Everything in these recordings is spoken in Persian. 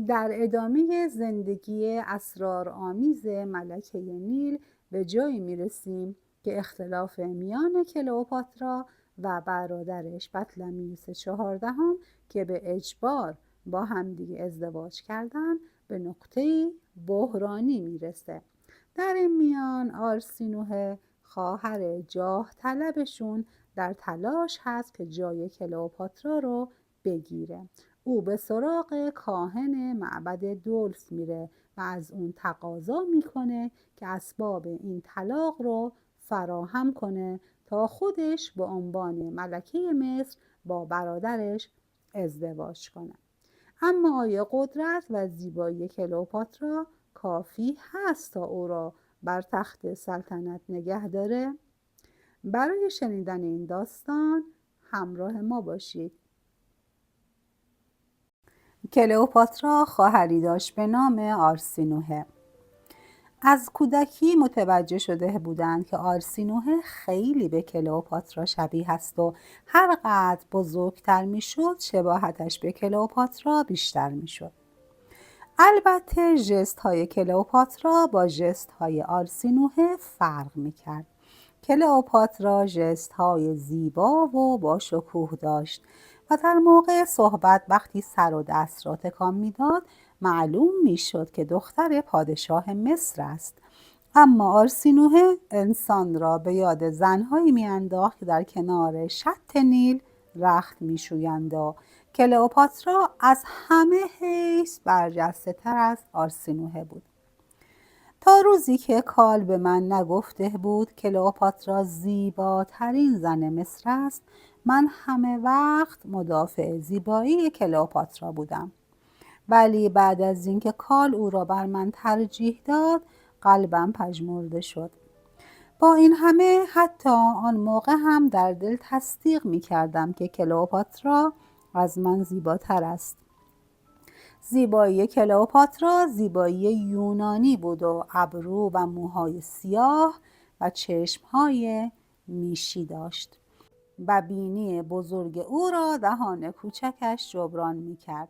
در ادامه زندگی اسرارآمیز ملکه نیل به جایی میرسیم که اختلاف میان کلئوپاترا و برادرش بطلمیوس چهاردهم که به اجبار با همدیگه ازدواج کردن به نقطه بحرانی میرسه. در این میان آرسینوه خواهر جاه طلبشون در تلاش هست که جای کلئوپاترا رو بگیره. او به سراغ کاهن معبد دولف میره و از اون تقاضا میکنه که اسباب این طلاق رو فراهم کنه تا خودش به عنوان ملکه مصر با برادرش ازدواج کنه. اما آیا قدرت و زیبایی کلئوپاترا کافی هست تا او را بر تخت سلطنت نگه داره؟ برای شنیدن این داستان همراه ما باشید. کلئوپاترا خواهری داشت به نام آرسینوهه. از کودکی متوجه شده بودند که آرسینوهه خیلی به کلئوپاترا شبیه است و هر قدر بزرگتر میشد شباهتش به کلئوپاترا بیشتر میشد. البته ژست های کلئوپاترا با ژست های آرسینوهه فرق میکرد. کلئوپاترا ژست های زیبا و با شکوه داشت و در موقع صحبت وقتی سر و دست را تکان میداد معلوم میشد که دختر پادشاه مصر است. اما آرسینوهه انسان را به یاد زنهایی میانداخت که در کنار شط نیل رخت میشویند و کلئوپاترا از همه حیث برجسته تر از آرسینوهه بود. تا روزی که کال به من نگفته بود کلئوپاترا زیباترین زن مصر است، من همه وقت مدافع زیبایی کلئوپاترا بودم. ولی بعد از اینکه کال او را بر من ترجیح داد، قلبم پژمرده شد. با این همه حتی آن موقع هم در دل تصدیق می کردم که کلئوپاترا از من زیباتر است. زیبایی کلئوپاترا زیبایی یونانی بود و ابرو و موهای سیاه و چشمهای میشی داشت و بینی بزرگ او را دهان کوچکش جبران می کرد.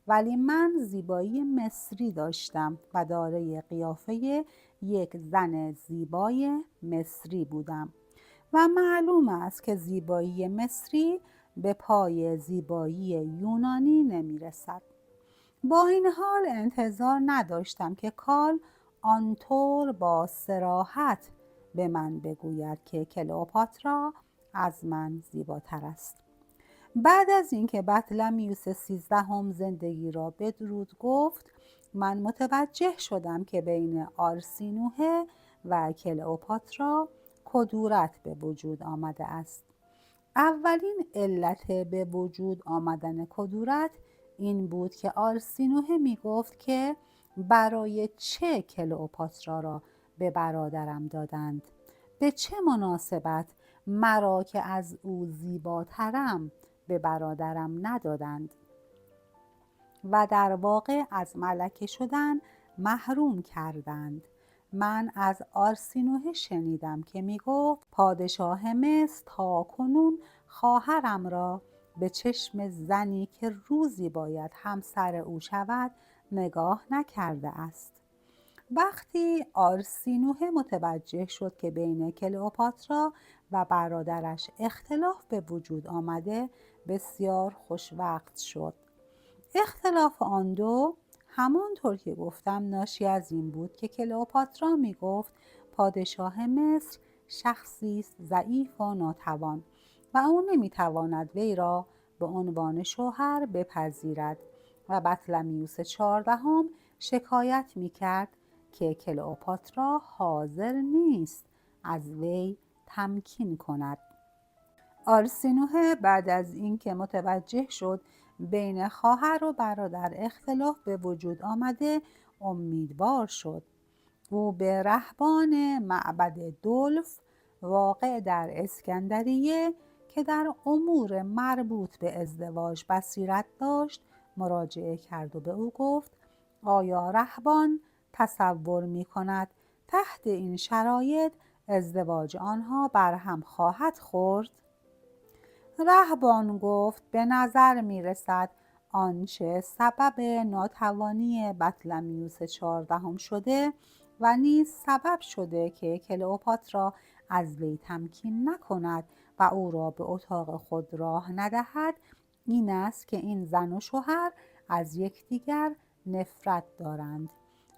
ولی من زیبایی مصری داشتم و دارای قیافه یک زن زیبای مصری بودم و معلوم است که زیبایی مصری به پای زیبایی یونانی نمی رسد. با این حال انتظار نداشتم که کال آنطور با صراحت به من بگوید که کلئوپاترا از من زیباتر است. بعد از اینکه بطلمیوس 13 زندگی را بدرود گفت، من متوجه شدم که بین آرسینوهه و کلئوپاترا کدورت به وجود آمده است. اولین علت به وجود آمدن کدورت این بود که آرسینوهه می گفت که برای چه کلئوپاترا را به برادرم دادند؟ به چه مناسبت مرا که از او زیباترم به برادرم ندادند و در واقع از ملکه شدن محروم کردند؟ من از آرسینوهه شنیدم که می گفت پادشاه مصر تا کنون خواهرم را به چشم زنی که روزی باید همسر او شود نگاه نکرده است. وقتی آرسینوهه متوجه شد که بین کلئوپاترا و برادرش اختلاف به وجود آمده بسیار خوشوقت شد. اختلاف آن دو همانطور که گفتم ناشی از این بود که کلئوپاترا می گفت پادشاه مصر شخصی است ضعیف و ناتوان و او نمی تواند وی را به عنوان شوهر بپذیرد و بطلمیوس 14 شکایت می کرد که کلئوپاترا حاضر نیست از وی تمکین کند. آرسینوهه بعد از اینکه متوجه شد بین خواهر و برادر اختلاف به وجود آمده امیدوار شد. او به رهبان معبد دولف واقع در اسکندریه که در امور مربوط به ازدواج بصیرت داشت مراجعه کرد و به او گفت آیا رهبان تصور می کند تحت این شرایط ازدواج آنها برهم خواهد خورد؟ رهبان گفت به نظر می رسد آنچه سبب ناتوانی بطلمیوس 14 شده و نیز سبب شده که کلئوپاترا از وی تمکین نکند و او را به اتاق خود راه ندهد، این است که این زن و شوهر از یکدیگر نفرت دارند.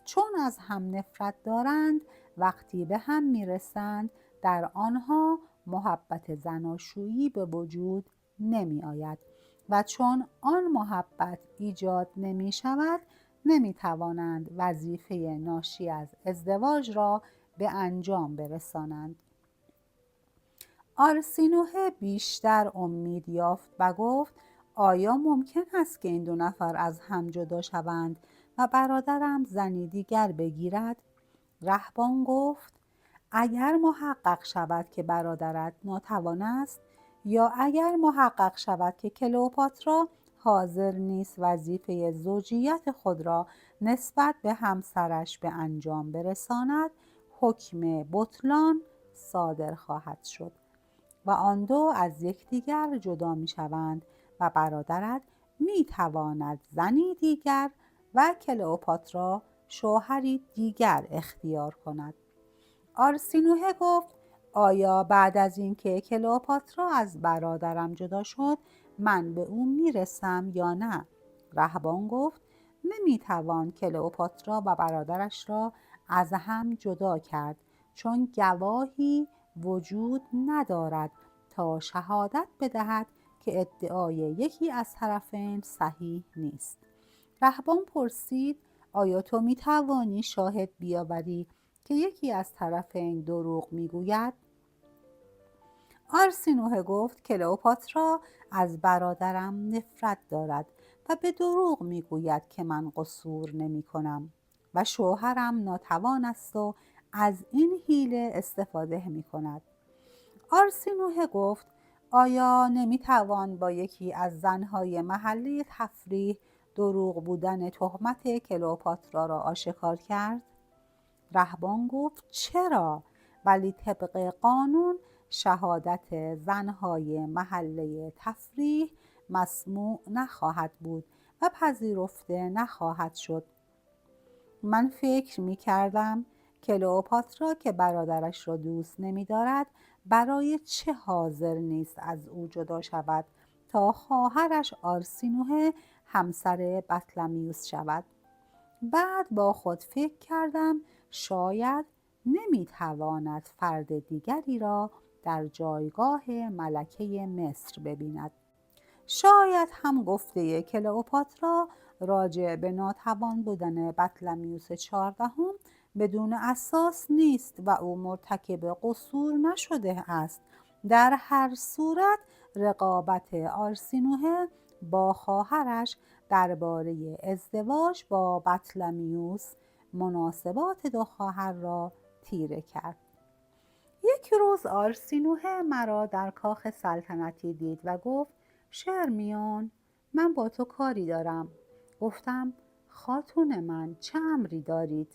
چون از هم نفرت دارند، وقتی به هم میرسند در آنها محبت زناشویی به وجود نمی آید و چون آن محبت ایجاد نمی شود، نمی توانند وظیفه ناشی از ازدواج را به انجام برسانند. آرسینوه بیشتر امید یافت و گفت آیا ممکن است که این دو نفر از هم جدا شوند و برادرم زنی دیگر بگیرد؟ رهبان گفت اگر محقق شود که برادرت ناتوان است، یا اگر محقق شود که کلئوپاترا حاضر نیست وظیفه زوجیت خود را نسبت به همسرش به انجام برساند، حکم بطلان صادر خواهد شد و آن دو از یکدیگر جدا می شوند و برادرت می تواند زنی دیگر و کلئوپاترا شوهری دیگر اختیار کند. آرسینوه گفت آیا بعد از اینکه کلئوپاترا از برادرم جدا شد من به او میرسم یا نه؟ رهبان گفت نمیتوان کلئوپاترا و برادرش را از هم جدا کرد، چون گواهی وجود ندارد تا شهادت بدهد که ادعای یکی از طرفین صحیح نیست. رهبان پرسید آیا تو میتوانی شاهد بیاوری که یکی از طرفین دروغ میگوید؟ آرسینوه گفت کلئوپاترا از برادرم نفرت دارد و به دروغ میگوید که من قصور نمی کنم و شوهرم ناتوان است و از این حیله استفاده می کند. آرسینوه گفت آیا نمیتوان با یکی از زنهای محله تفریح دروغ بودن تهمت کلئوپاترا را آشکار کرد؟ رهبان گفت چرا؟ ولی طبق قانون شهادت زنهای محله تفریح مسموع نخواهد بود و پذیرفته نخواهد شد. من فکر می کردم کلئوپاترا که برادرش را دوست نمی دارد برای چه حاضر نیست از او جدا شود تا خواهرش آرسینوه همسر بطلمیوس شود. بعد با خود فکر کردم شاید نمیتواند فرد دیگری را در جایگاه ملکه مصر ببیند. شاید هم گفته کلئوپاترا راجع به ناتوان بودن بطلمیوس 14 بدون اساس نیست و او مرتکب قصور نشده است. در هر صورت رقابت آرسینوه با خواهرش درباره ازدواج با بطلمیوس مناسبات دو خواهر را تیره کرد. یک روز آرسینوه مرا در کاخ سلطنتی دید و گفت شرمیون، من با تو کاری دارم. گفتم خاتون من چه امری دارید؟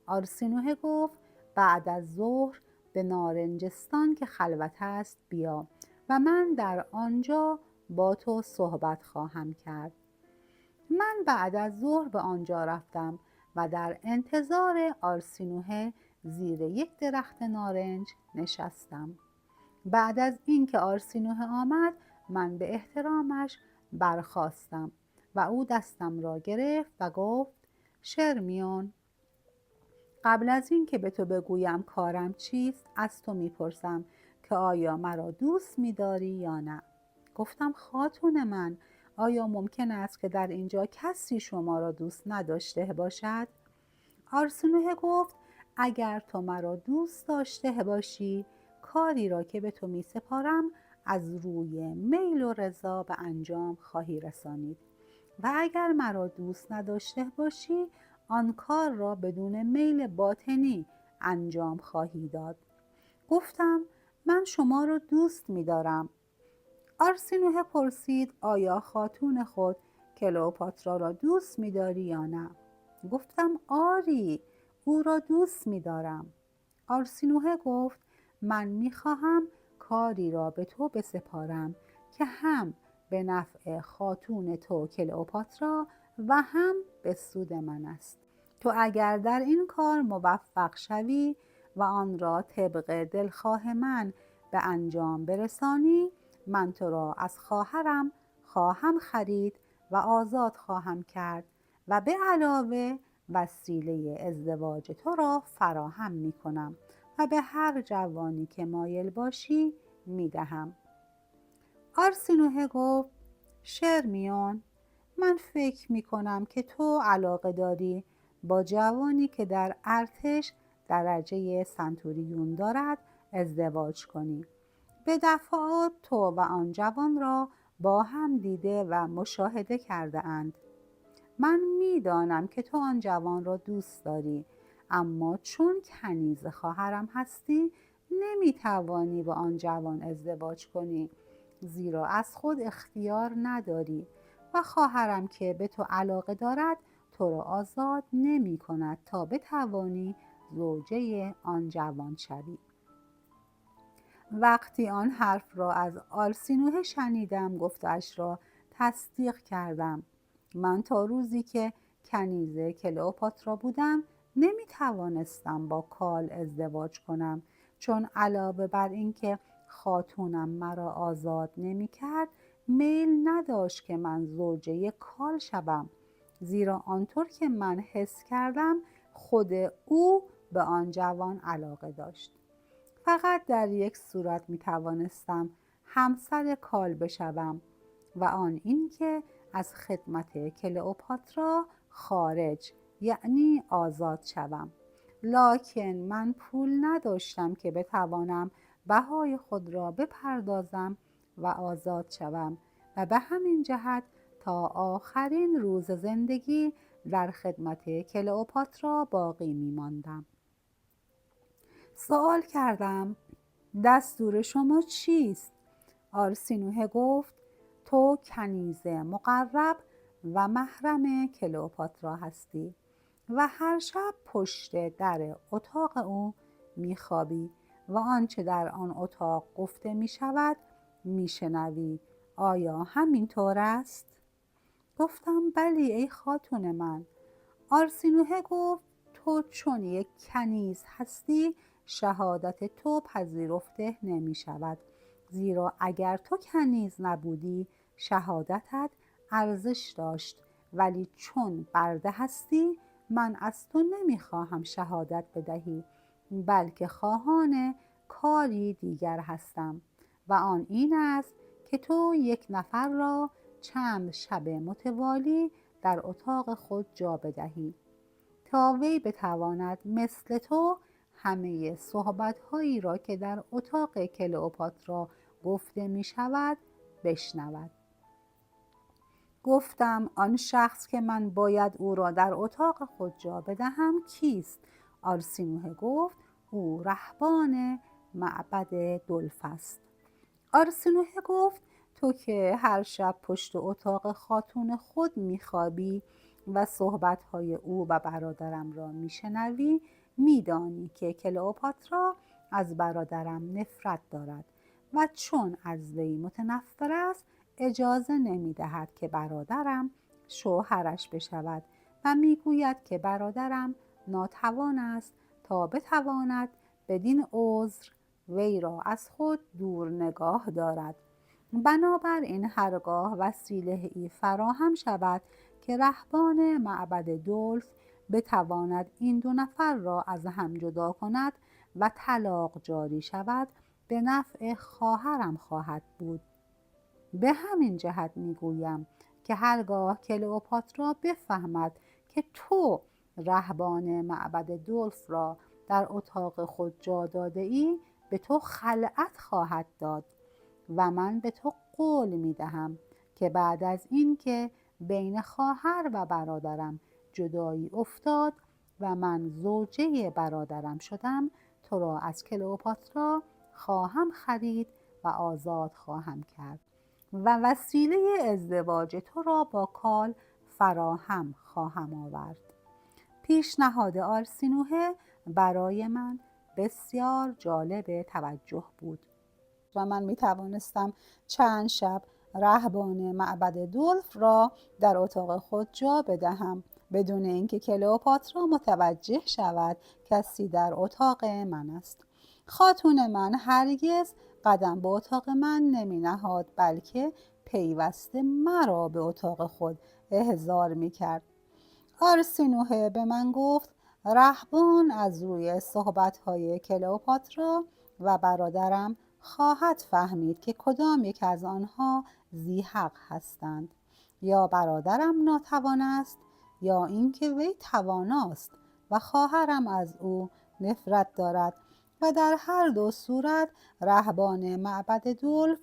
آرسینوه گفت بعد از ظهر به نارنجستان که خلوت است بیا و من در آنجا با تو صحبت خواهم کرد. من بعد از ظهر به آنجا رفتم و در انتظار آرسینوه زیر یک درخت نارنج نشستم. بعد از اینکه آرسینوه آمد من به احترامش برخاستم و او دستم را گرفت و گفت شرمیون، قبل از اینکه به تو بگویم کارم چیست از تو میپرسم که آیا مرا دوست می‌داری یا نه؟ گفتم خاتون من، آیا ممکن است که در اینجا کسی شما را دوست نداشته باشد؟ آرسینوه گفت اگر تو مرا دوست داشته باشی کاری را که به تو می سپارم از روی میل و رضا به انجام خواهی رسانید و اگر مرا دوست نداشته باشی آن کار را بدون میل باطنی انجام خواهی داد. گفتم من شما را دوست می دارم. آرسینوه پرسید آیا خاتون خود کلئوپاترا را دوست می داری یا نه؟ گفتم آری، او را دوست می دارم. آرسینوه گفت من می خواهم کاری را به تو بسپارم که هم به نفع خاتون تو کلئوپاترا و هم به سود من است. تو اگر در این کار موفق شوی و آن را طبق دلخواه من به انجام برسانی، من تو را از خواهرم خواهم خرید و آزاد خواهم کرد و به علاوه وسیله ازدواج تو را فراهم می کنم و به هر جوانی که مایل باشی می دهم. آرسینوه گفت: شرمیون، من فکر می کنم که تو علاقه داری با جوانی که در ارتش درجه سنتوریون دارد ازدواج کنی. به دفعات تو و آن جوان را با هم دیده و مشاهده کرده اند. من میدانم که تو آن جوان را دوست داری، اما چون کنیز خواهرم هستی نمیتوانی با آن جوان ازدواج کنی، زیرا از خود اختیار نداری و خواهرم که به تو علاقه دارد تو را آزاد نمی کند تا بتوانی زوجه آن جوان شوی. وقتی آن حرف را از آرسینوه شنیدم گفتش را تصدیق کردم. من تا روزی که کنیز کلئوپاترا بودم نمی توانستم با کال ازدواج کنم، چون علاوه بر اینکه خاتونم مرا آزاد نمی کرد میل نداشت که من زوجه کال شوم، زیرا آنطور که من حس کردم خود او به آن جوان علاقه داشت. فقط در یک صورت می توانستم همسر کال بشوم و آن اینکه از خدمت کلئوپاترا خارج، یعنی آزاد شوم. لکن من پول نداشتم که بتوانم بهای خود را بپردازم و آزاد شوم و به همین جهت تا آخرین روز زندگی در خدمت کلئوپاترا باقی می ماندم. سوال کردم: دستور شما چیست؟ آرسینوه گفت: تو کنیز مقرب و محرم کلئوپاترا هستی و هر شب پشت در اتاق او میخوابی و آنچه در آن اتاق گفته میشود میشنوی. آیا همین طور است؟ گفتم: بلی ای خاتون من. آرسینوه گفت: تو چون یک کنیز هستی شهادت تو پذیرفته نمی شود، زیرا اگر تو کنیز نبودی شهادتت ارزش داشت، ولی چون برده هستی من از تو نمی خواهم شهادت بدهی، بلکه خواهان کاری دیگر هستم و آن این است که تو یک نفر را چند شب متوالی در اتاق خود جا بدهی تا وی بتواند مثل تو همه صحبت‌هایی را که در اتاق کلئوپاترا گفته می شود بشنود. گفتم: آن شخص که من باید او را در اتاق خود جا بدهم کیست؟ آرسینوه گفت: او رهبان معبد دولف است. آرسینوه گفت: تو که هر شب پشت اتاق خاتون خود میخوابی و صحبتهای او و برادرم را میشنوی، میدانی که کلئوپاترا از برادرم نفرت دارد و چون از وی متنفر است اجازه نمیدهد که برادرم شوهرش بشود و میگوید که برادرم ناتوان است تا بتواند بدین عذر وی را از خود دور نگاه دارد. بنابراین هرگاه وسیله ای فراهم شود که رهبان معبد دولف بتواند این دو نفر را از هم جدا کند و طلاق جاری شود، به نفع خواهرم خواهد بود. به همین جهت میگویم که هرگاه کلئوپاترا بفهمد که تو رهبان معبد دولف را در اتاق خود جا داده ای به تو خلعت خواهد داد و من به تو قول می دهم که بعد از این که بین خواهر و برادرم جدایی افتاد و من زوجه برادرم شدم تو را از کلئوپاترا خواهم خرید و آزاد خواهم کرد و وسیله ازدواج تو را با کال فراهم خواهم آورد. پیشنهاد آرسینوه برای من بسیار جالب توجه بود و من می توانستم چند شب رهبان معبد دولف را در اتاق خود جا بدهم بدون اینکه کلئوپاترا متوجه شود کسی در اتاق من است. خاتون من هرگز قدم به اتاق من نمی نهاد، بلکه پیوسته مرا به اتاق خود احضار می کرد. آرسینوه به من گفت رهبان از روی صحبت‌های کلئوپاترا و برادرم خواهد فهمید که کدام یک از آنها ذی حق هستند. یا برادرم ناتوان است یا اینکه وی تواناست و خواهرم از او نفرت دارد و در هر دو صورت رهبان معبد دولف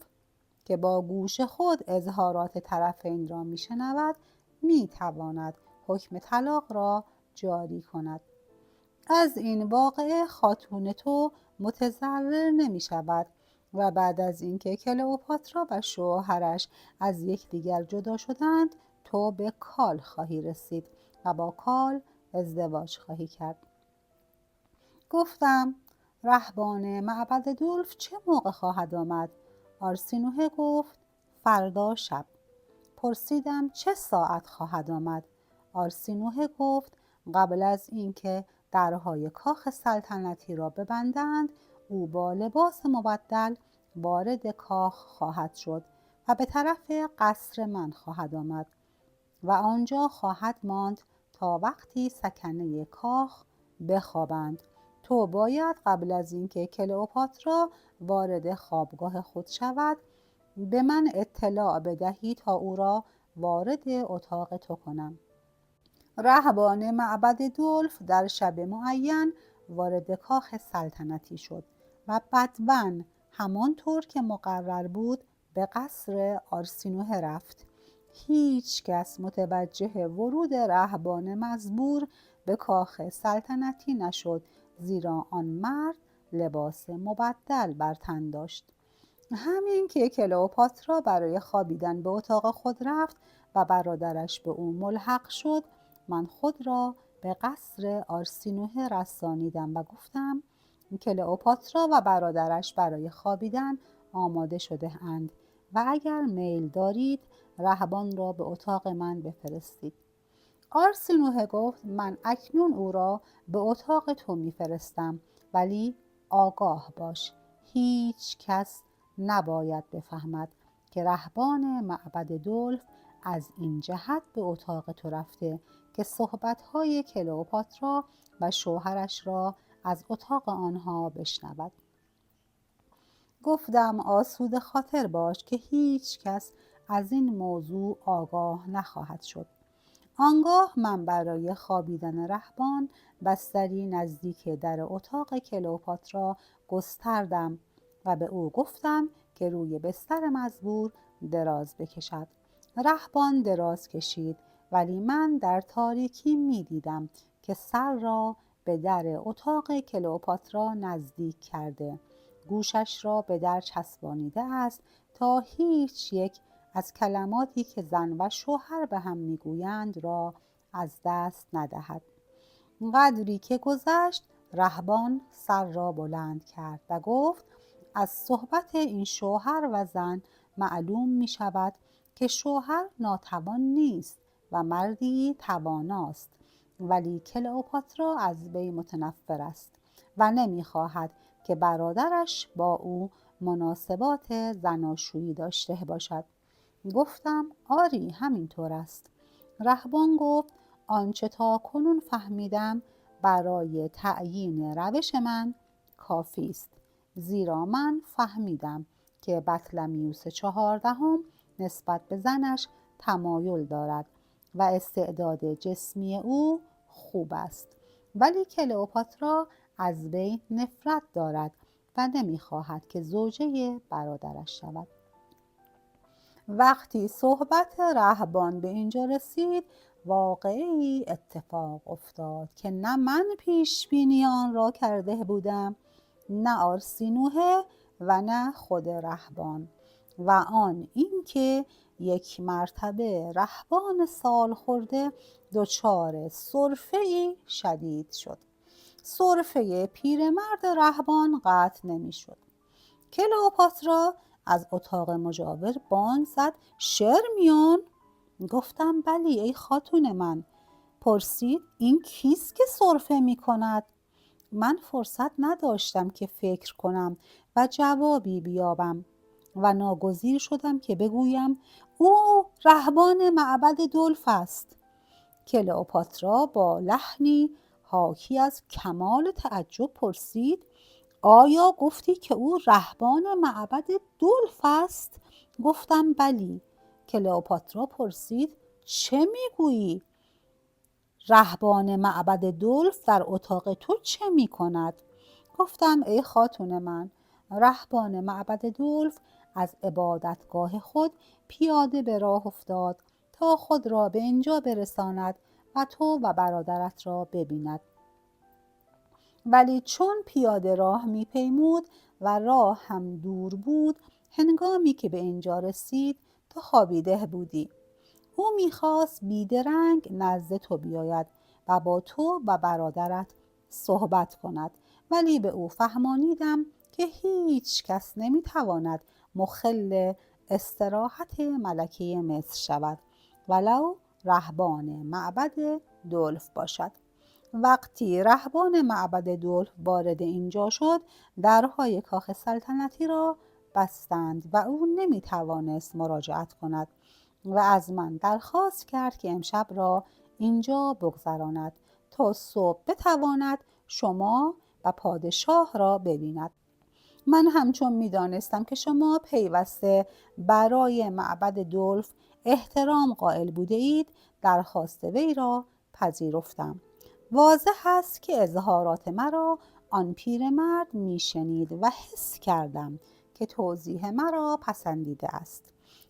که با گوش خود اظهارات طرفین را میشنود میتواند حکم طلاق را جاری کند. از این واقعه خاتون تو متضرر نمی شود و بعد از اینکه کلئوپاترا و شوهرش از یکدیگر جدا شدند تو به کال خواهی رسید و با کال ازدواج خواهی کرد. گفتم رهبان معبد دولف چه موقع خواهد آمد؟ آرسینوه گفت فردا شب. پرسیدم چه ساعت خواهد آمد؟ آرسینوه گفت قبل از اینکه درهای کاخ سلطنتی را ببندند او با لباس مبدل وارد کاخ خواهد شد و به طرف قصر من خواهد آمد و آنجا خواهد ماند تا وقتی سکنه کاخ بخوابند. تو باید قبل از اینکه کلئوپاترا وارد خوابگاه خود شود به من اطلاع بدهی تا او را وارد اتاق تو کنم. رهبان معبد دولف در شب معین وارد کاخ سلطنتی شد و بدون همانطور که مقرر بود به قصر آرسینوه رفت. هیچ کس متوجه ورود رهبان مزبور به کاخ سلطنتی نشد، زیرا آن مرد لباس مبدل بر تن داشت. همین که کلئوپاترا برای خوابیدن به اتاق خود رفت و برادرش به او ملحق شد، من خود را به قصر آرسینوه رسانیدم و گفتم کلئوپاترا و برادرش برای خوابیدن آماده شده اند و اگر میل دارید رهبان را به اتاق من بفرستید. آرسینوه گفت من اکنون او را به اتاق تو میفرستم، ولی آگاه باش هیچ کس نباید بفهمد که رهبان معبد دولف از این جهت به اتاق تو رفته که صحبت‌های کلئوپاترا و شوهرش را از اتاق آنها بشنود. گفتم آسوده خاطر باش که هیچ کس از این موضوع آگاه نخواهد شد. آنگاه من برای خوابیدن رهبان بستری نزدیک در اتاق کلئوپاترا گستردم و به او گفتم که روی بستر مزبور دراز بکشد. رهبان دراز کشید، ولی من در تاریکی می دیدم که سر را به در اتاق کلئوپاترا نزدیک کرده، گوشش را به در چسبانیده است تا هیچ یک از کلماتی که زن و شوهر به هم میگویند را از دست ندهد. قدری که گذشت رهبان سر را بلند کرد و گفت از صحبت این شوهر و زن معلوم می شود که شوهر ناتوان نیست و مردی تواناست، ولی کلئوپاترا از وی متنفر است و نمی خواهد که برادرش با او مناسبات زناشویی داشته باشد. گفتم آری همینطور است. رهبان گفت آنچه تا کنون فهمیدم برای تعیین روش من کافی است، زیرا من فهمیدم که بطلمیوس 14 نسبت به زنش تمایل دارد و استعداد جسمی او خوب است، ولی کلئوپاترا از وی نفرت دارد و نمیخواهد که زوجه برادرش شود. وقتی صحبت رهبان به اینجا رسید واقعی اتفاق افتاد که نه من پیش بینی آن را کرده بودم، نه آرسینوه و نه خود رهبان، و آن اینکه یک مرتبه رهبان سال خورده دچار سرفه‌ای شدید شد. سرفه پیرمرد رهبان قطع نمی شد. کلئوپاترا از اتاق مجاور بانگ زد: شرمیون؟ گفتم: بلی ای خاتون من. پرسید: این کیست که سرفه می کند؟ من فرصت نداشتم که فکر کنم و جوابی بیابم و ناگزیر شدم که بگویم: او رهبان معبد دلف است. کلئوپاترا با لحنی حاکی از کمال تعجب پرسید: آیا گفتی که او رهبان معبد دلف است؟ گفتم: بلی. کلئوپاترا پرسید: چه میگویی؟ رهبان معبد دلف در اتاق تو چه می کند؟ گفتم: ای خاتون من، رهبان معبد دلف از عبادتگاه خود پیاده به راه افتاد تا خود را به اینجا برساند و تو و برادرت را ببیند. ولی چون پیاده راه می پیمود و راه هم دور بود، هنگامی که به اینجا رسید تو خوابیده بودی. او میخواست بیدرنگ نزد تو بیاید و با تو و برادرت صحبت کند، ولی به او فهمانیدم که هیچ کس نمیتواند مخل استراحت ملکه مصر شود، ولو رهبان معبد دلف باشد. وقتی رهبان معبد دلف وارد اینجا شد، درهای کاخ سلطنتی را بستند و او نمیتوانست مراجعت کند و از من درخواست کرد که امشب را اینجا بگذراند تا صبح بتواند شما و پادشاه را ببیند. من همچون میدانستم که شما پیوسته برای معبد دلف احترام قائل بوده اید، درخواست وی را پذیرفتم. واضح است که اظهارات مرا آن پیرمرد میشنید و حس کردم که توضیح مرا پسندیده است،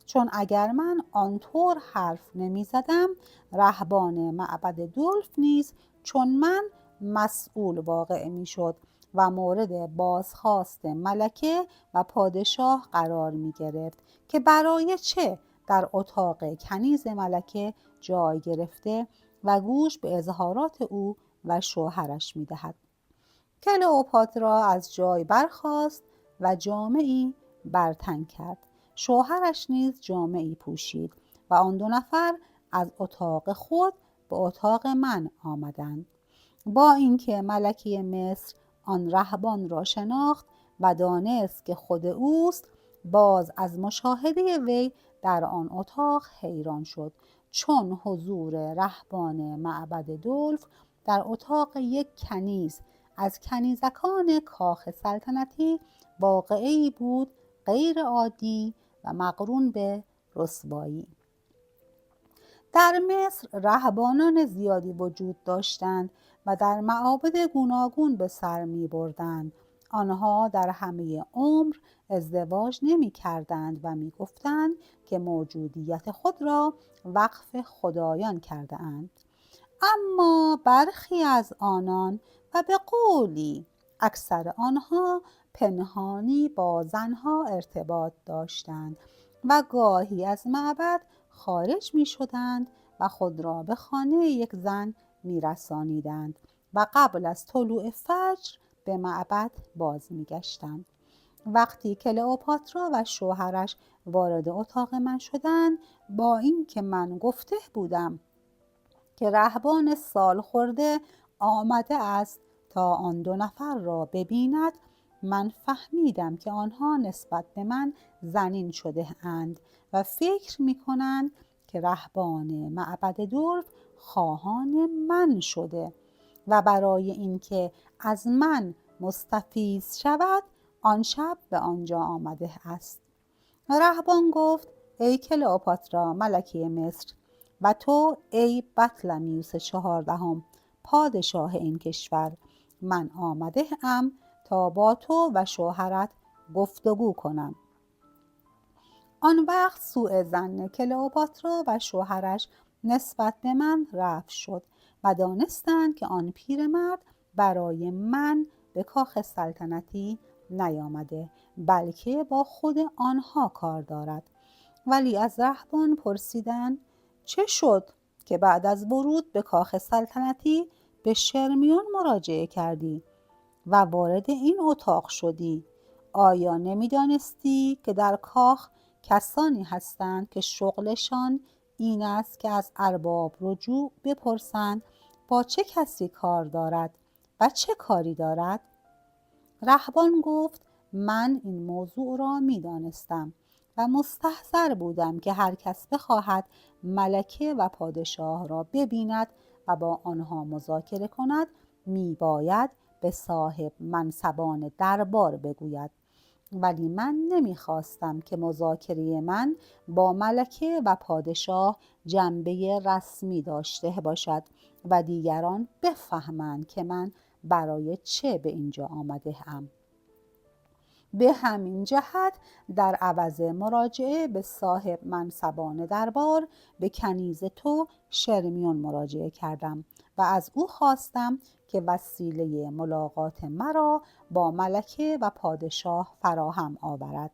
چون اگر من آنطور حرف نمی زدم، رهبان معبد دلف نیز چون من مسئول واقع می شد و مورد بازخواست ملکه و پادشاه قرار می گرفت که برای چه در اتاق کنیز ملکه جای گرفته و گوش به اظهارات او و شوهرش می دهد. کلئوپاترا از جای برخاست و جامه‌ای بر تن کرد. شوهرش نیز جامه‌ای پوشید و آن دو نفر از اتاق خود به اتاق من آمدند. با اینکه ملکه مصر آن رهبان را شناخت و دانست که خود اوست، باز از مشاهده وی در آن اتاق حیران شد، چون حضور رهبان معبد دلف در اتاق یک کنیز از کنیزکان کاخ سلطنتی واقعی بود غیر عادی و مقرون به رسوایی. در مصر رهبانان زیادی وجود داشتند و در معابد گوناگون به سر می بردند. آنها در همه عمر ازدواج نمی کردند و می گفتند که موجودیت خود را وقف خدایان کرده اند. اما برخی از آنان و به قولی اکثر آنها پنهانی با زنها ارتباط داشتند و گاهی از معبد خارج می شدند و خود را به خانه یک زن می رسانیدند و قبل از طلوع فجر به معبد باز می گشتند. وقتی کلئوپاترا و شوهرش وارد اتاق من شدند، با اینکه من گفته بودم که رهبان سال خورده آمده است تا آن دو نفر را ببیند، من فهمیدم که آنها نسبت به من ظنین شده اند و فکر می کنند که رهبان معبد دلف خواهان من شده و برای اینکه از من مستفیض شود آن شب به آنجا آمده است. رهبان گفت: ای کلئوپاترا ملکه مصر و تو ای بطلمیوس 14 پادشاه این کشور، من آمده ام تا با تو و شوهرت گفتگو کنم. آن وقت سوء ظن کلئوپاترا و شوهرش نسبت به من رفع شد و دانستند که آن پیرمرد برای من به کاخ سلطنتی نیامده، بلکه با خود آنها کار دارد. ولی از رهبان پرسیدند: چه شد که بعد از ورود به کاخ سلطنتی به شرمیون مراجعه کردی و وارد این اتاق شدی؟ آیا نمی‌دانستی که در کاخ کسانی هستند که شغلشان این است که از ارباب رجوع بپرسند با چه کسی کار دارد و چه کاری دارد؟ رهبان گفت من این موضوع را می‌دانستم و مستحضر بودم که هر کس بخواهد ملکه و پادشاه را ببیند و با آنها مذاکره کند میباید به صاحب منصبان دربار بگوید، ولی من نمیخواستم که مذاکره من با ملکه و پادشاه جنبه رسمی داشته باشد و دیگران بفهمند که من برای چه به اینجا آمده ام. به همین جهت در عوض مراجعه به صاحب منصبان دربار به کنیز تو شرمیون مراجعه کردم و از او خواستم که وسیله ملاقات مرا با ملکه و پادشاه فراهم آورد.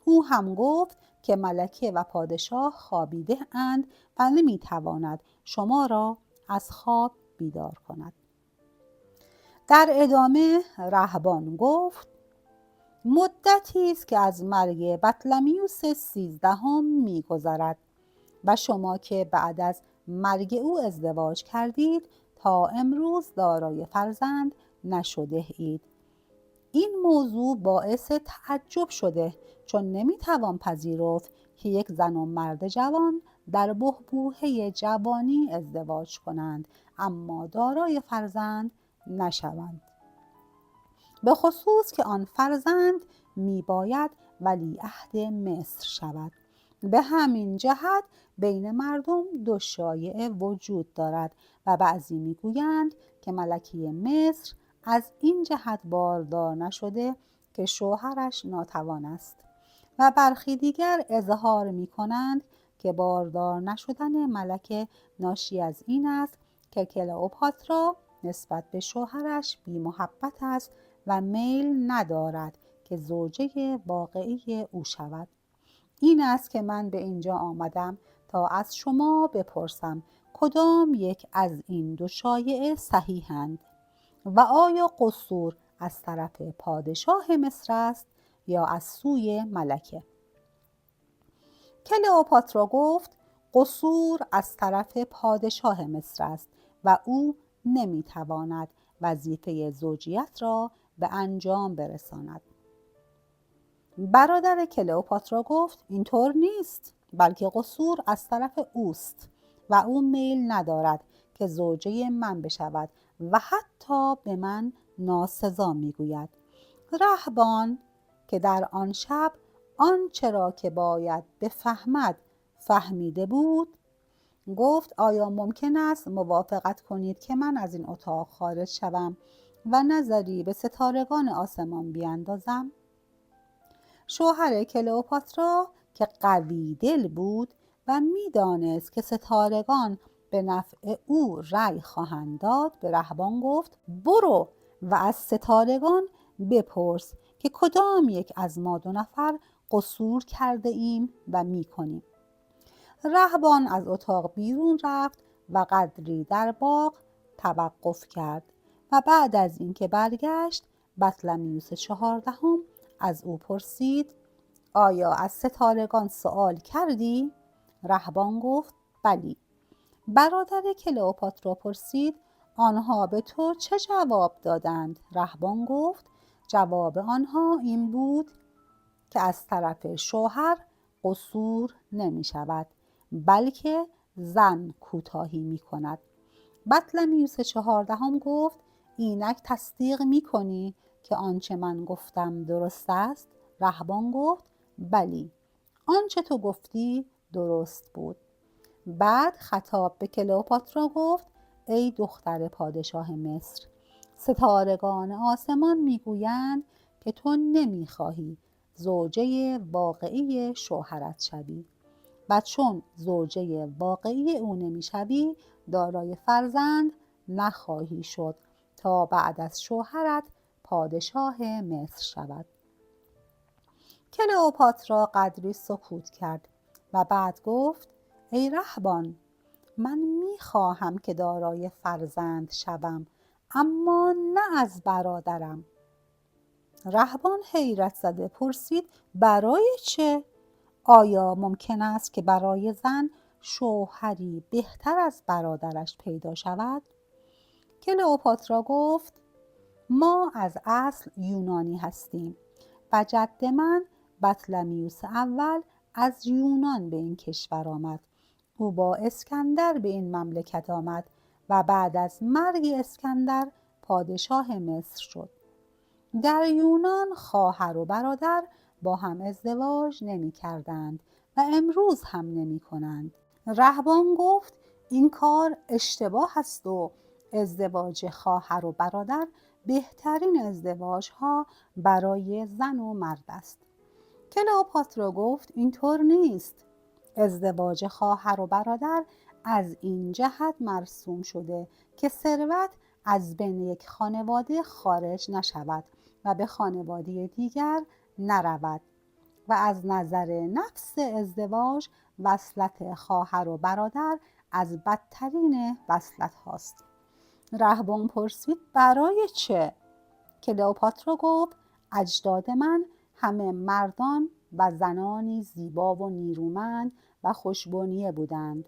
او هم گفت که ملکه و پادشاه خوابیده اند و نمیتواند شما را از خواب بیدار کند. در ادامه رهبان گفت مدتی است که از مرگ بطلمیوس 13 می‌گذرد و شما که بعد از مرگ او ازدواج کردید تا امروز دارای فرزند نشده اید. این موضوع باعث تعجب شده، چون نمیتوان پذیرفت که یک زن و مرد جوان در بحبوحه جوانی ازدواج کنند اما دارای فرزند نشوند، به خصوص که آن فرزند میباید ولیعهد مصر شود. به همین جهت بین مردم دو شایعه وجود دارد و بعضی میگویند که ملکه مصر از این جهت باردار نشده که شوهرش ناتوان است و برخی دیگر اظهار میکنند که باردار نشدن ملکه ناشی از این است که کلئوپاترا نسبت به شوهرش بی محبت است و میل ندارد که زوجه واقعی او شود. این است که من به اینجا آمدم تا از شما بپرسم کدام یک از این دو شایعه صحیحند و آیا قصور از طرف پادشاه مصر است یا از سوی ملکه؟ کلئوپاترا گفت قصور از طرف پادشاه مصر است و او نمیتواند وظیفه زوجیت را به انجام برساند. برادر کلئوپاترا گفت اینطور نیست، بلکه قصور از طرف اوست و او میل ندارد که زوجه من بشود و حتی به من ناسزا میگوید. رهبان که در آن شب آنچه را که باید بفهمد فهمیده بود گفت آیا ممکن است موافقت کنید که من از این اتاق خارج شوم و نظری به ستارگان آسمان بیاندازم؟ شوهر کلئوپاترا که قوی دل بود و میدانست که ستارگان به نفع او رأی خواهند داد به رهبان گفت برو و از ستارگان بپرس که کدام یک از ما 2 نفر قصور کرده ایم و میکنیم. رهبان از اتاق بیرون رفت و قدری در باغ توقف کرد و بعد از اینکه برگشت بطلمیوس 14 از او پرسید آیا از ستارگان سؤال کردی؟ رهبان گفت بلی. برادر کلئوپاترا پرسید آنها به تو چه جواب دادند؟ رهبان گفت جواب آنها این بود که از طرف شوهر قصور نمی شود بلکه زن کوتاهی می کند. بطلمیوس 14 گفت اینک تصدیق می کنی که آنچه من گفتم درست است؟ رهبان گفت بلی، آنچه تو گفتی درست بود. بعد خطاب به کلئوپاترا گفت ای دختر پادشاه مصر، ستارگان آسمان میگویند که تو نمیخواهی زوجه واقعی شوهرت شوی و چون زوجه واقعی او نمیشوی دارای فرزند نخواهی شد تا بعد از شوهرت پادشاه مصر شود. کلئوپاترا قدری سکوت کرد و بعد گفت ای رهبان، من میخواهم که دارای فرزند شوم اما نه از برادرم. رهبان حیرت زده پرسید برای چه؟ آیا ممکن است که برای زن شوهری بهتر از برادرش پیدا شود؟ کلئوپاترا گفت ما از اصل یونانی هستیم و جد من بطلمیوس اول از یونان به این کشور آمد. او با اسکندر به این مملکت آمد و بعد از مرگ اسکندر پادشاه مصر شد. در یونان خواهر و برادر با هم ازدواج نمی کردند و امروز هم نمی کنند. رهبان گفت این کار اشتباه است و ازدواج خواهر و برادر بهترین ازدواج ها برای زن و مرد است. کلئوپاترا گفت اینطور نیست. ازدواج خواهر و برادر از این جهت مرسوم شده که ثروت از بین یک خانواده خارج نشود و به خانواده دیگر نرود و از نظر نفس ازدواج وصلت خواهر و برادر از بدترین وصلت هاست. رهبان پرسید برای چه؟ کلئوپاترا گفت اجداد من همه مردان و زنانی زیبا و نیرومند و خوشبنیه بودند،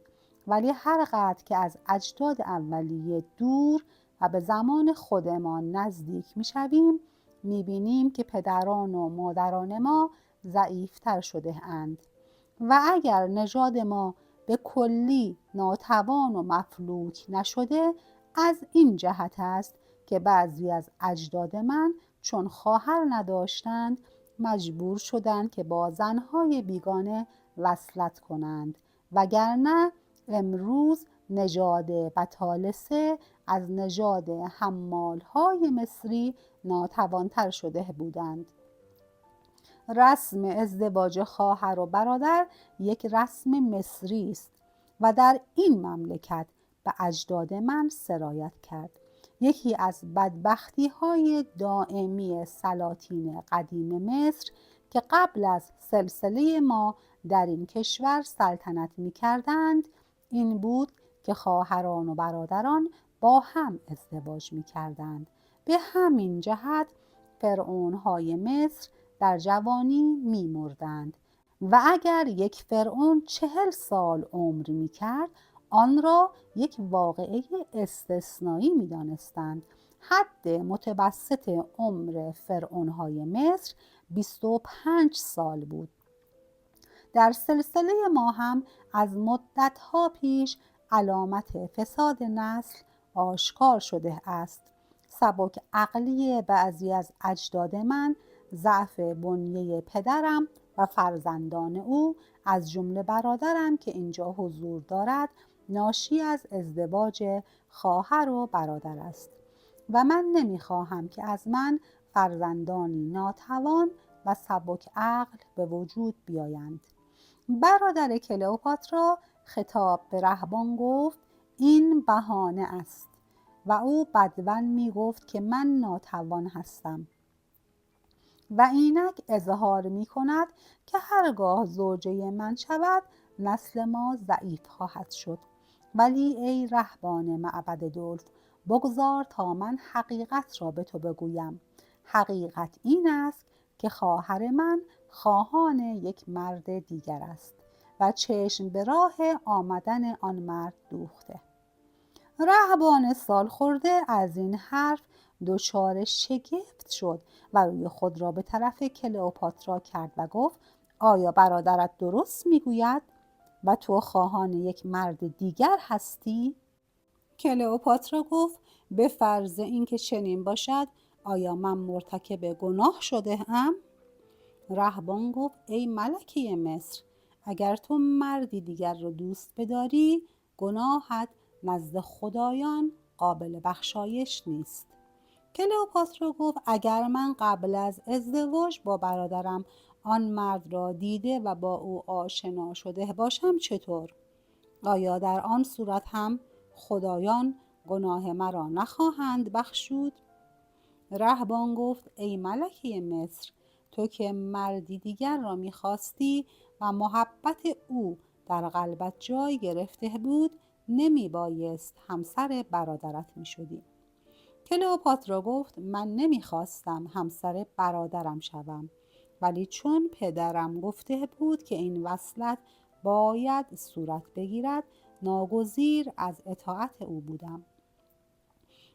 ولی هر قدر که از اجداد اولیه دور و به زمان خودمان نزدیک می شویم می بینیم که پدران و مادران ما ضعیفتر شده اند و اگر نژاد ما به کلی ناتوان و مفلوک نشده از این جهت است که بعضی از اجداد من چون خواهر نداشتند مجبور شدند که با زنهای بیگانه وصلت کنند، وگرنه امروز نژاد بطالسه از نژاد حمالهای مصری ناتوانتر شده بودند. رسم ازدواج خواهر و برادر یک رسم مصری است و در این مملکت به اجداد من سرایت کرد. یکی از بدبختی های دائمی سلاطین قدیم مصر که قبل از سلسله ما در این کشور سلطنت می کردند این بود که خواهران و برادران با هم ازدواج می کردند. به همین جهت فرعونهای مصر در جوانی می مردند و اگر یک فرعون 40 سال عمر می کرد آن را یک واقعه استثنایی می دانستند. حد متوسط عمر فرعونهای مصر 25 سال بود. در سلسله ما هم از مدتها پیش علامت فساد نسل آشکار شده است. سبک عقلی بعضی از اجداد من، ضعف بنیه پدرم و فرزندان او از جمله برادرم که اینجا حضور دارد ناشی از ازدواج خواهر و برادر است و من نمیخواهم که از من فرزندانی ناتوان و سبک عقل به وجود بیایند. برادر کلئوپاترا خطاب به رهبان گفت این بهانه است و او بدون می گفت که من ناتوان هستم و اینک اظهار می کند که هرگاه زوجه من شود نسل ما ضعیف خواهد شد. ولی ای رهبان معبد دلف بگذار تا من حقیقت را به تو بگویم. حقیقت این است که خواهر من خواهان یک مرد دیگر است و چشم به راه آمدن آن مرد دوخته. رهبان سالخورده از این حرف دچار شگفت شد و روی خود را به طرف کلئوپاترا کرد و گفت آیا برادرت درست میگوید و تو خواهان یک مرد دیگر هستی؟ کلئوپاترا گفت به فرض اینکه چنین باشد آیا من مرتکب گناه شده ام؟ رهبان گفت ای ملکه مصر اگر تو مردی دیگر رو دوست بداری گناهت نزد خدایان قابل بخشایش نیست. کلئوپاترا گفت اگر من قبل از ازدواج با برادرم آن مرد را دیده و با او آشنا شده باشم چطور؟ آیا در آن صورت هم خدایان گناه مرا نخواهند بخشود؟ رهبان گفت ای ملکه مصر تو که مردی دیگر را می‌خواستی و محبت او در قلبت جای گرفته بود نمی بایست همسر برادرت می شدی. کلئوپاترا گفت من نمیخواستم همسر برادرم شوم، ولی چون پدرم گفته بود که این وصلت باید صورت بگیرد، ناگزیر از اطاعت او بودم.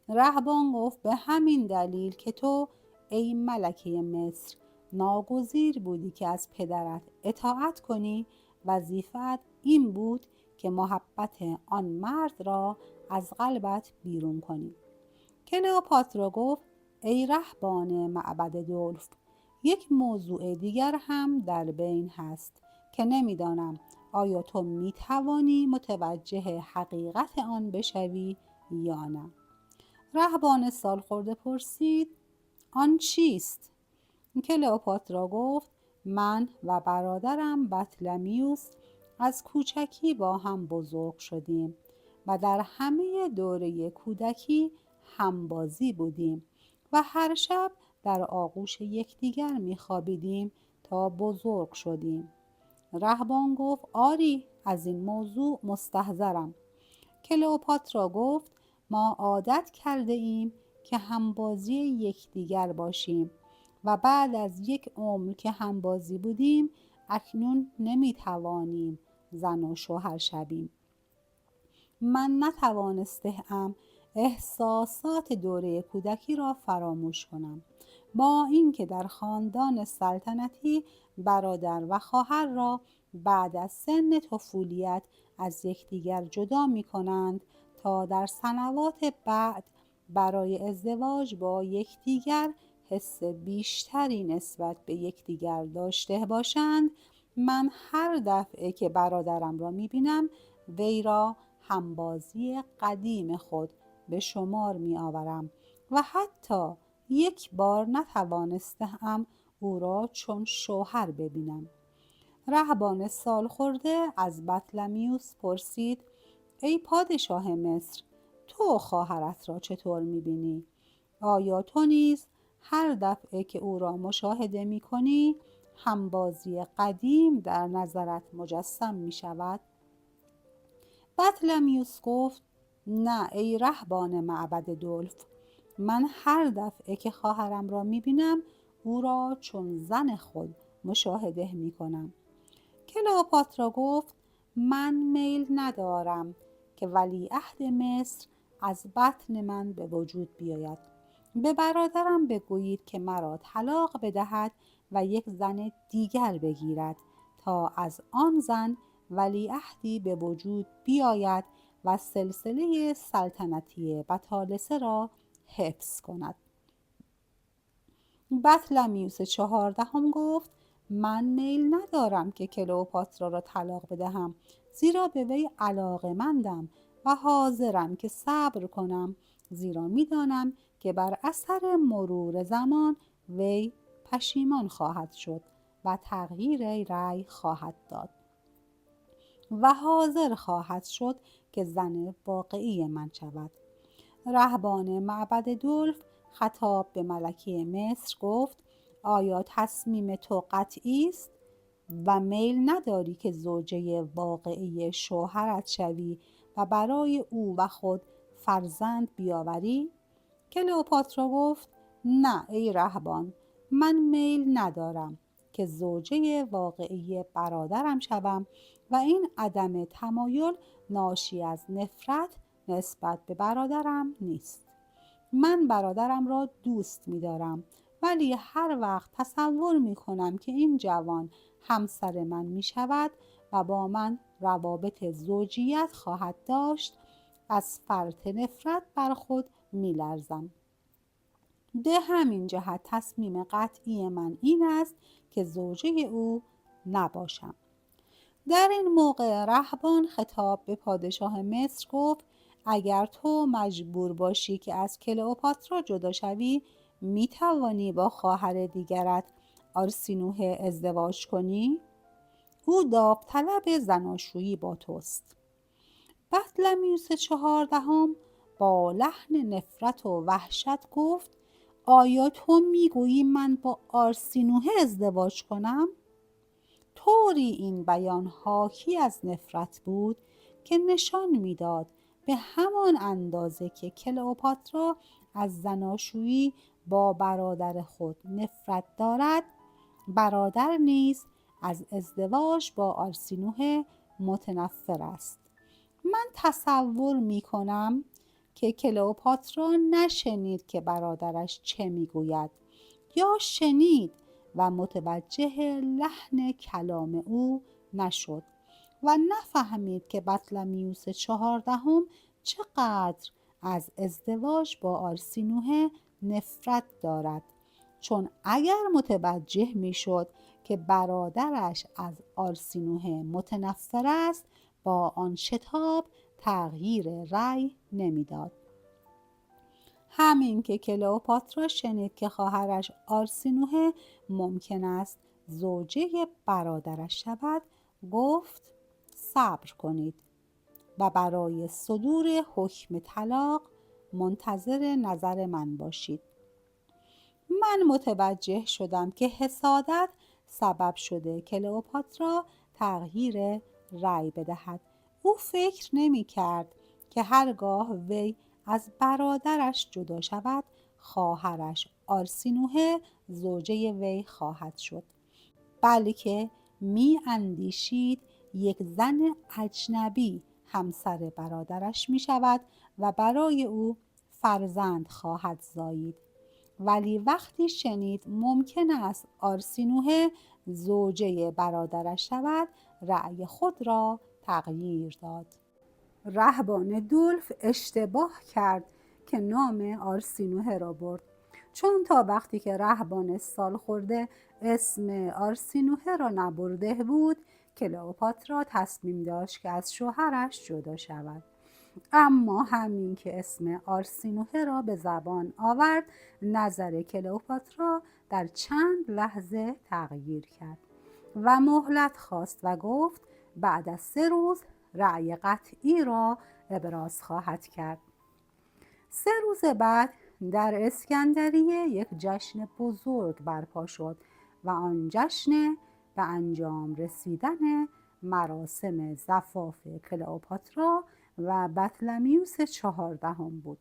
رهبان گفت به همین دلیل که تو ای ملکه مصر ناگزیر بودی که از پدرت اطاعت کنی، وظیفت این بود که محبت آن مرد را از قلبت بیرون کنی. کلئوپاترا گفت ای رهبان معبد دلف، یک موضوع دیگر هم در بین هست که نمیدانم آیا تو میتوانی متوجه حقیقت آن بشوی یا نه. رهبان سالخورده پرسید آن چیست؟ کلئوپاترا گفت من و برادرم بطلمیوس از کوچکی با هم بزرگ شدیم و در همه دوره کودکی همبازی بودیم و هر شب در آغوش یکدیگر میخوابیدیم تا بزرگ شدیم. رهبان گفت آری، از این موضوع مستحضرم. کلئوپاترا گفت ما عادت کرده ایم که همبازی یکدیگر باشیم و بعد از یک عمر که همبازی بودیم اکنون نمیتوانیم زن و شوهر شویم. من نتوانستم احساسات دوره کودکی را فراموش کنم، با اینکه در خاندان سلطنتی برادر و خواهر را بعد از سن طفولیت از یکدیگر جدا می کنند تا در سنوات بعد برای ازدواج با یکدیگر حس بیشتری نسبت به یکدیگر داشته باشند. من هر دفعه که برادرم را می بینم وی را همبازی قدیم خود به شمار می آورم و حتی یک بار نتوانستم او را چون شوهر ببینم. رهبان سالخورده از بطلمیوس پرسید ای پادشاه مصر، تو خواهرت را چطور می بینی؟ آیا تو نیز هر دفعه که او را مشاهده می کنی همبازی قدیم در نظرت مجسم می شود؟ بطلمیوس گفت نه ای رهبان معبد دلف، من هر دفعه که خواهرم را می بینم او را چون زن خود مشاهده می کنم. کلئوپاترا گفت من میل ندارم که ولیعهد مصر از بطن من به وجود بیاید. به برادرم بگویید که مرا طلاق بدهد و یک زن دیگر بگیرد تا از آن زن ولیعهدی به وجود بیاید و سلسله سلطنتی بطالسه را حفظ کند. بطلمیوس 14 گفت من میل ندارم که کلئوپاترا را طلاق بدهم، زیرا به وی علاقه‌مندم و حاضرم که صبر کنم، زیرا میدانم که بر اثر مرور زمان وی پشیمان خواهد شد و تغییر رأی خواهد داد و حاضر خواهد شد که زن واقعی من شود. رهبان معبد دلف خطاب به ملکه مصر گفت آیا تصمیم تو قطعی است و میل نداری که زوجه واقعی شوهرت شوی و برای او و خود فرزند بیاوری؟ کلئوپاترا گفت نه ای رهبان، من میل ندارم که زوجه واقعی برادرم شوم و این عدم تمایل ناشی از نفرت نسبت به برادرم نیست. من برادرم را دوست می دارم، ولی هر وقت تصور می کنم که این جوان همسر من می شود و با من روابط زوجیت خواهد داشت، از فرط نفرت بر خود می لرزم. به همین جهت تصمیم قطعی من این است که زوجه او نباشم. در این موقع رهبان خطاب به پادشاه مصر گفت اگر تو مجبور باشی که از کلئوپاترا جدا شوی، می توانی با خواهر دیگرت آرسینوه ازدواج کنی؟ او داوطلب زناشویی با توست. بطلمیوس 14 با لحن نفرت و وحشت گفت آیا تو میگویی من با آرسینوه ازدواج کنم؟ طوری این بیان حاکی از نفرت بود که نشان میداد به همان اندازه که کلئوپاترا از زناشویی با برادر خود نفرت دارد، برادر نیز از ازدواج با آرسینوه متنفر است. من تصور می کنم که کلئوپاترا نشنید که برادرش چه می گوید، یا شنید و متوجه لحن کلام او نشد و نفهمید که بطلمیوس 14 چقدر از ازدواج با آرسینوه نفرت دارد، چون اگر متوجه میشد که برادرش از آرسینوه متنفر است، با آن شتاب تغییر رأی نمیداد. همین که کلئوپاترا شنید که خواهرش آرسینوه ممکن است زوجه برادرش شود، گفت صبر کنید و برای صدور حکم طلاق منتظر نظر من باشید. من متوجه شدم که حسادت سبب شده کلئوپاترا تغییر رأی بدهد. او فکر نمی کرد که هرگاه وی از برادرش جدا شود، خواهرش آرسینوه زوجه وی خواهد شد، بلکه می اندیشید یک زن اجنبی همسر برادرش می شود و برای او فرزند خواهد زایید. ولی وقتی شنید ممکن است آرسینوه زوجه برادرش شود، رأی خود را تغییر داد. رهبان دولف اشتباه کرد که نام آرسینوه را برد، چون تا وقتی که رهبان سالخورده اسم آرسینوه را نبرده بود، کلئوپاترا تصمیم داشت که از شوهرش جدا شود. اما همین که اسم آرسینوه را به زبان آورد، نظر کلئوپاترا در چند لحظه تغییر کرد و مهلت خواست و گفت بعد از 3 روز رأی قطعی را ابراز خواهد کرد. 3 روز بعد در اسکندریه یک جشن بزرگ برپا شد و آن جشن به انجام رسیدن مراسم زفاف کلئوپاترا و بطلمیوس 14 بود.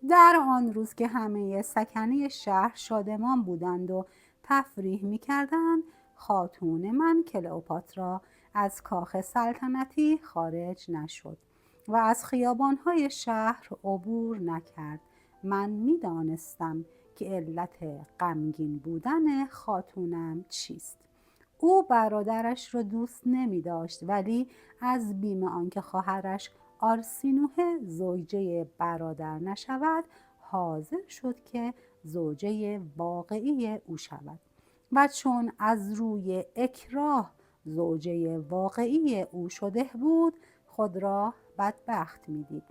در آن روز که همه سکنه شهر شادمان بودند و تفریح می کردند، خاتون من کلئوپاترا از کاخ سلطنتی خارج نشد و از خیابانهای شهر عبور نکرد. من می دانستم که علت غمگین بودن خاتونم چیست. او برادرش را دوست نمی داشت، ولی از بیم آنکه خواهرش آرسینوه زوجه برادر نشود، حاضر شد که زوجه واقعی او شود و چون از روی اکراه زوجه واقعی او شده بود، خود را بدبخت می دید.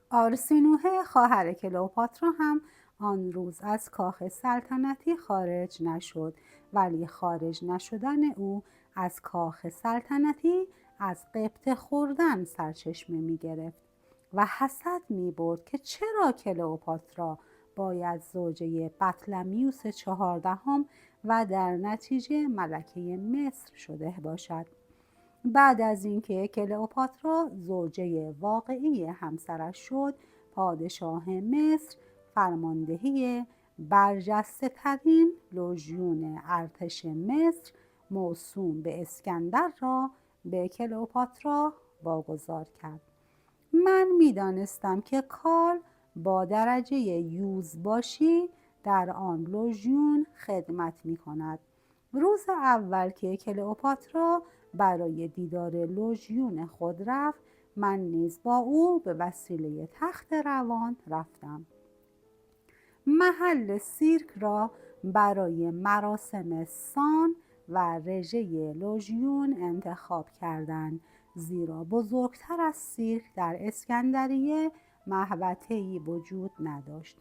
آرسینوه خواهر کلئوپاترا هم آن روز از کاخ سلطنتی خارج نشد، ولی خارج نشدن او از کاخ سلطنتی از غبطه خوردن سرچشمه می گرفت و حسد می برد که چرا کلئوپاترا باید زوجه بطلمیوس 14 و در نتیجه ملکه مصر شده باشد. بعد از اینکه کلئوپاترا زوجه واقعی همسرش شد، پادشاه مصر فرماندهی برجسته ترین لژیون ارتش مصر موسوم به اسکندر را به کلئوپاترا واگذار کرد. من می دانستم که کارل با درجه یوزباشی در آن لژیون خدمت می کند. روز اول که کلئوپاترا برای دیدار لژیون خود رفت، من نیز با او به وسیله تخت روان رفتم. محل سیرک را برای مراسم سان و رژه لژیون انتخاب کردند، زیرا بزرگتر از سیرک در اسکندریه محوطه‌ای وجود نداشت.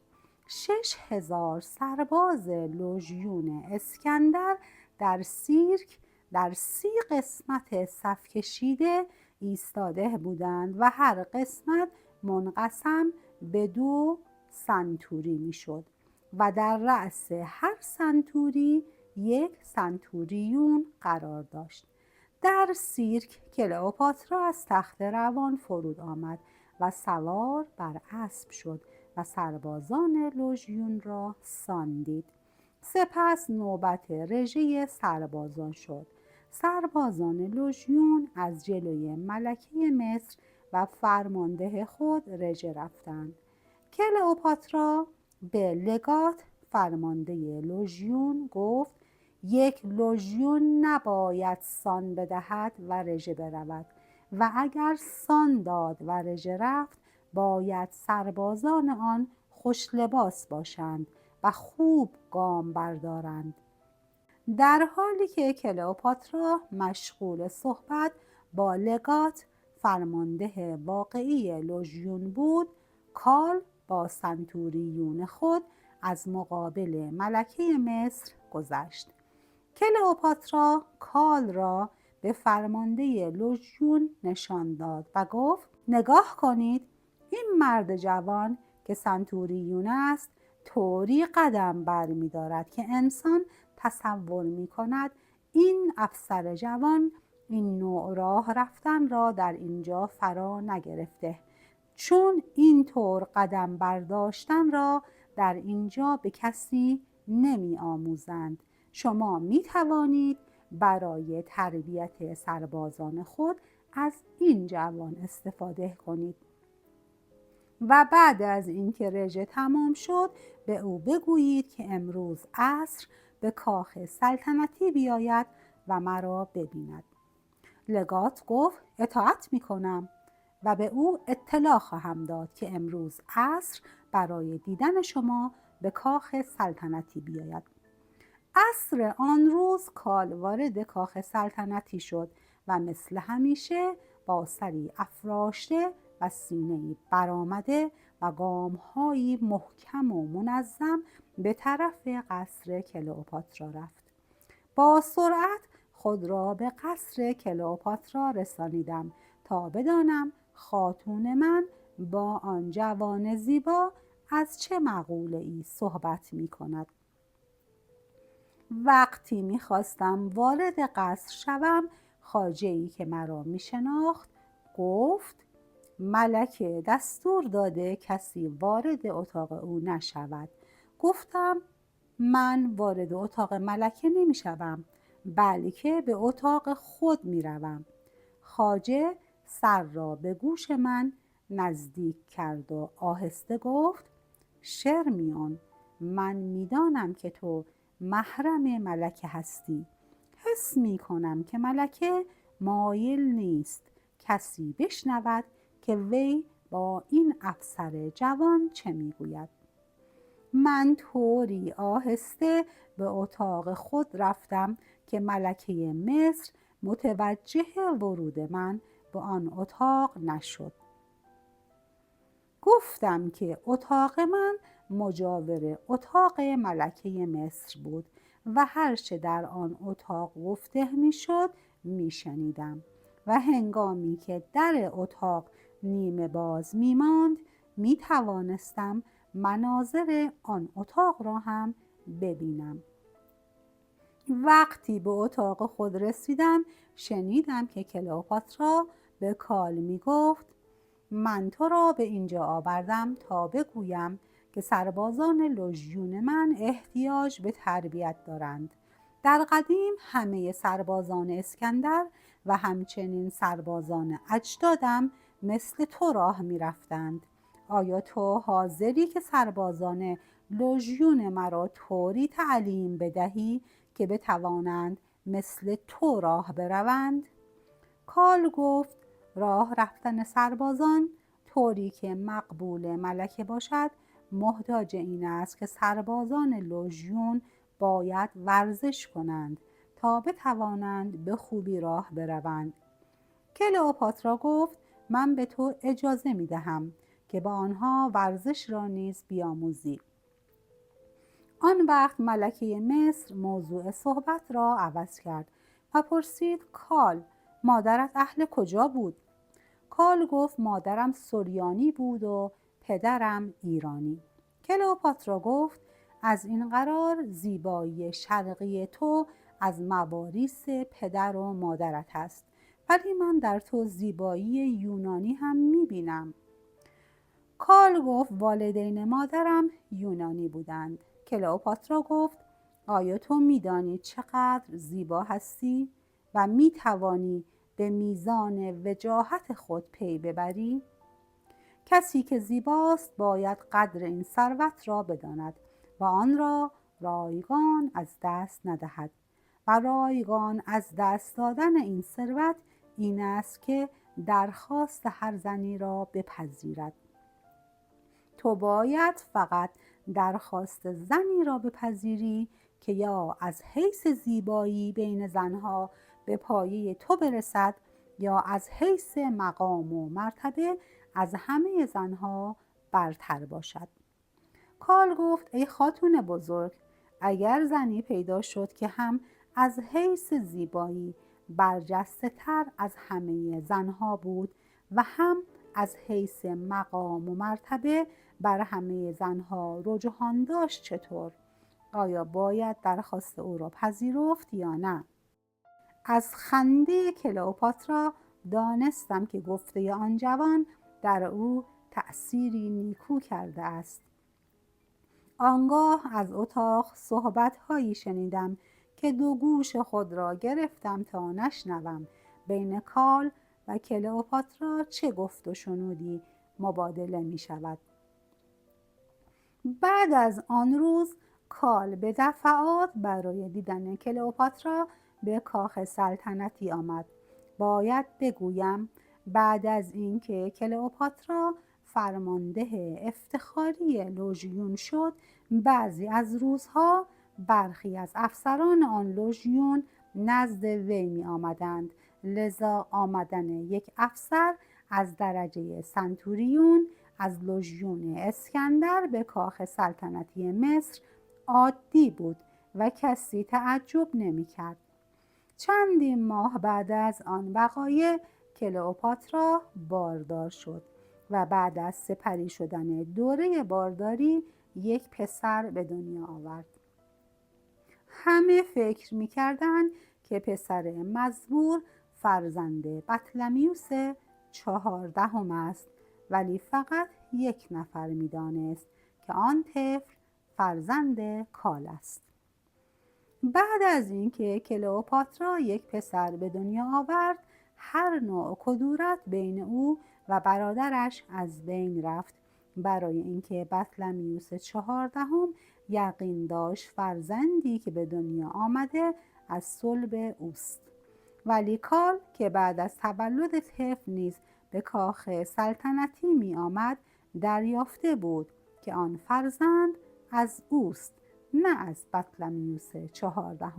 6000 سرباز لژیون اسکندر در سیرک در 30 قسمت صف کشیده ایستاده بودند و هر قسمت منقسم به 2 سنتوری میشد و در رأس هر سنتوری 1 سنتوریون قرار داشت. در سیرک کلئوپاترا از تخت روان فرود آمد و سوار بر اسب شد و سربازان لوژیون را ساندید. سپس نوبت رژه سربازان شد. سربازان لوژیون از جلوی ملکه مصر و فرمانده خود رژه رفتند. کلئوپاترا به لگات فرمانده لوژیون گفت یک لوژیون نباید سان بدهد و رژه برود و اگر سان داد و رژه رفت باید سربازان آن خوش لباس باشند و خوب گام بردارند. در حالی که کلئوپاترا مشغول صحبت با لگات فرمانده واقعی لوژیون بود، کال با سنتوریون خود از مقابل ملکه مصر گذشت. کلئوپاترا کال را به فرمانده لوژیون نشان داد و گفت نگاه کنید، این مرد جوان که سنتوریون است طوری قدم برمی دارد که انسان تصور می کند این افسر جوان این نوع راه رفتن را در اینجا فرا نگرفته، چون این طور قدم برداشتن را در اینجا به کسی نمی آموزند. شما می توانید برای تربیت سربازان خود از این جوان استفاده کنید و بعد از اینکه رژه تمام شد به او بگویید که امروز عصر به کاخ سلطنتی بیاید و مرا ببیند. لگات گفت اطاعت می کنم و به او اطلاع خواهم داد که امروز عصر برای دیدن شما به کاخ سلطنتی بیاید. عصر آن روز کال وارد کاخ سلطنتی شد و مثل همیشه با سری افراشته و سینه‌ای برآمده و گام‌هایی محکم و منظم به طرف قصر کلئوپاترا رفت. با سرعت خود را به قصر کلئوپاترا رسانیدم تا بدانم خاتون من با آن جوان زیبا از چه مقوله‌ای صحبت می‌کند. وقتی می‌خواستم وارد قصر شوم، خواجه‌ای که مرا می‌شناخت گفت ملکه دستور داده کسی وارد اتاق او نشود. گفتم من وارد اتاق ملکه نمی‌شوم، بلکه به اتاق خود می‌روم. خواجه سر را به گوش من نزدیک کرد و آهسته گفت شرمیون، من می‌دانم که تو محرم ملکه هستی. حس می‌کنم که ملکه مایل نیست کسی بشنود که وی با این افسر جوان چه میگوید. من طوری آهسته به اتاق خود رفتم که ملکه مصر متوجه ورود من به آن اتاق نشد. گفتم که اتاق من مجاور اتاق ملکه مصر بود و هر چه در آن اتاق گفته میشد میشنیدم و هنگامی که در اتاق نیمه باز میماند میتوانستم مناظر آن اتاق را هم ببینم. وقتی به اتاق خود رسیدم شنیدم که کلئوپاترا به کال میگفت من تو را به اینجا آوردم تا بگویم که سربازان لوژیون من احتیاج به تربیت دارند. در قدیم همه سربازان اسکندر و همچنین سربازان اجدادم مثل تو راه می رفتند. آیا تو حاضری که سربازان لوژیون مرا طوری تعلیم بدهی که بتوانند مثل تو راه بروند؟ کال گفت راه رفتن سربازان طوری که مقبول ملکه باشد محتاج این است که سربازان لوژیون باید ورزش کنند تا بتوانند به خوبی راه بروند. کلئوپاترا گفت من به تو اجازه می دهم که با آنها ورزش را نیز بیاموزی. آن وقت ملکه مصر موضوع صحبت را عوض کرد و پرسید کال مادرت اهل کجا بود؟ کال گفت مادرم سوریانی بود و پدرم ایرانی. کلئوپاترا گفت از این قرار زیبایی شرقی تو از مواریث پدر و مادرت است، ولی من در تو زیبایی یونانی هم میبینم. کال گفت والدین مادرم یونانی بودند. کلئوپاترا گفت آیا تو میدانی چقدر زیبا هستی و میتوانی به میزان وجاهت خود پی ببری؟ کسی که زیباست باید قدر این ثروت را بداند و آن را رایگان از دست ندهد. و رایگان از دست دادن این ثروت این است که درخواست هر زنی را بپذیرد. تو باید فقط درخواست زنی را بپذیری که یا از حیث زیبایی بین زنها به پایه تو برسد یا از حیث مقام و مرتبه از همه زنها برتر باشد. کال گفت ای خاتون بزرگ، اگر زنی پیدا شد که هم از حیث زیبایی برجسته تر از همه زنها بود و هم از حیث مقام و مرتبه بر همه زنها رجحان داشت، چطور؟ آیا باید درخواست او را پذیرفت یا نه؟ از خنده کلئوپاترا دانستم که گفته آن جوان در او تأثیری نیکو کرده است. آنگاه از اتاق صحبت‌هایی شنیدم که دو گوش خود را گرفتم تا نشنوم بین کال و کلئوپاترا چه گفت و شنودی مبادله می شود. بعد از آن روز کال به دفعات برای دیدن کلئوپاترا به کاخ سلطنتی آمد. باید بگویم بعد از اینکه کلئوپاترا فرمانده افتخاری لژیون شد، بعضی از روزها برخی از افسران آن لژیون نزد وی می آمدند. لذا آمدن یک افسر از درجه سنتوریون از لژیون اسکندر به کاخ سلطنتی مصر عادی بود و کسی تعجب نمی کرد. چندین ماه بعد از آن وقایع کلئوپاترا باردار شد و بعد از سپری شدن دوره بارداری یک پسر به دنیا آورد. همه فکر می‌کردند که پسر مزبور فرزند بطلمیوس 14 است، ولی فقط یک نفر می‌دانست که آن طفل فرزند کال است. بعد از اینکه کلئوپاترا یک پسر به دنیا آورد، هر نوع کدورت بین او و برادرش از بین رفت، برای اینکه بطلمیوس 14 یقین داشت فرزندی که به دنیا آمده از صلب اوست. ولی کال که بعد از تولد طفل نیز به کاخ سلطنتی می آمد، دریافته بود که آن فرزند از اوست، نه از بطلمیوس 14.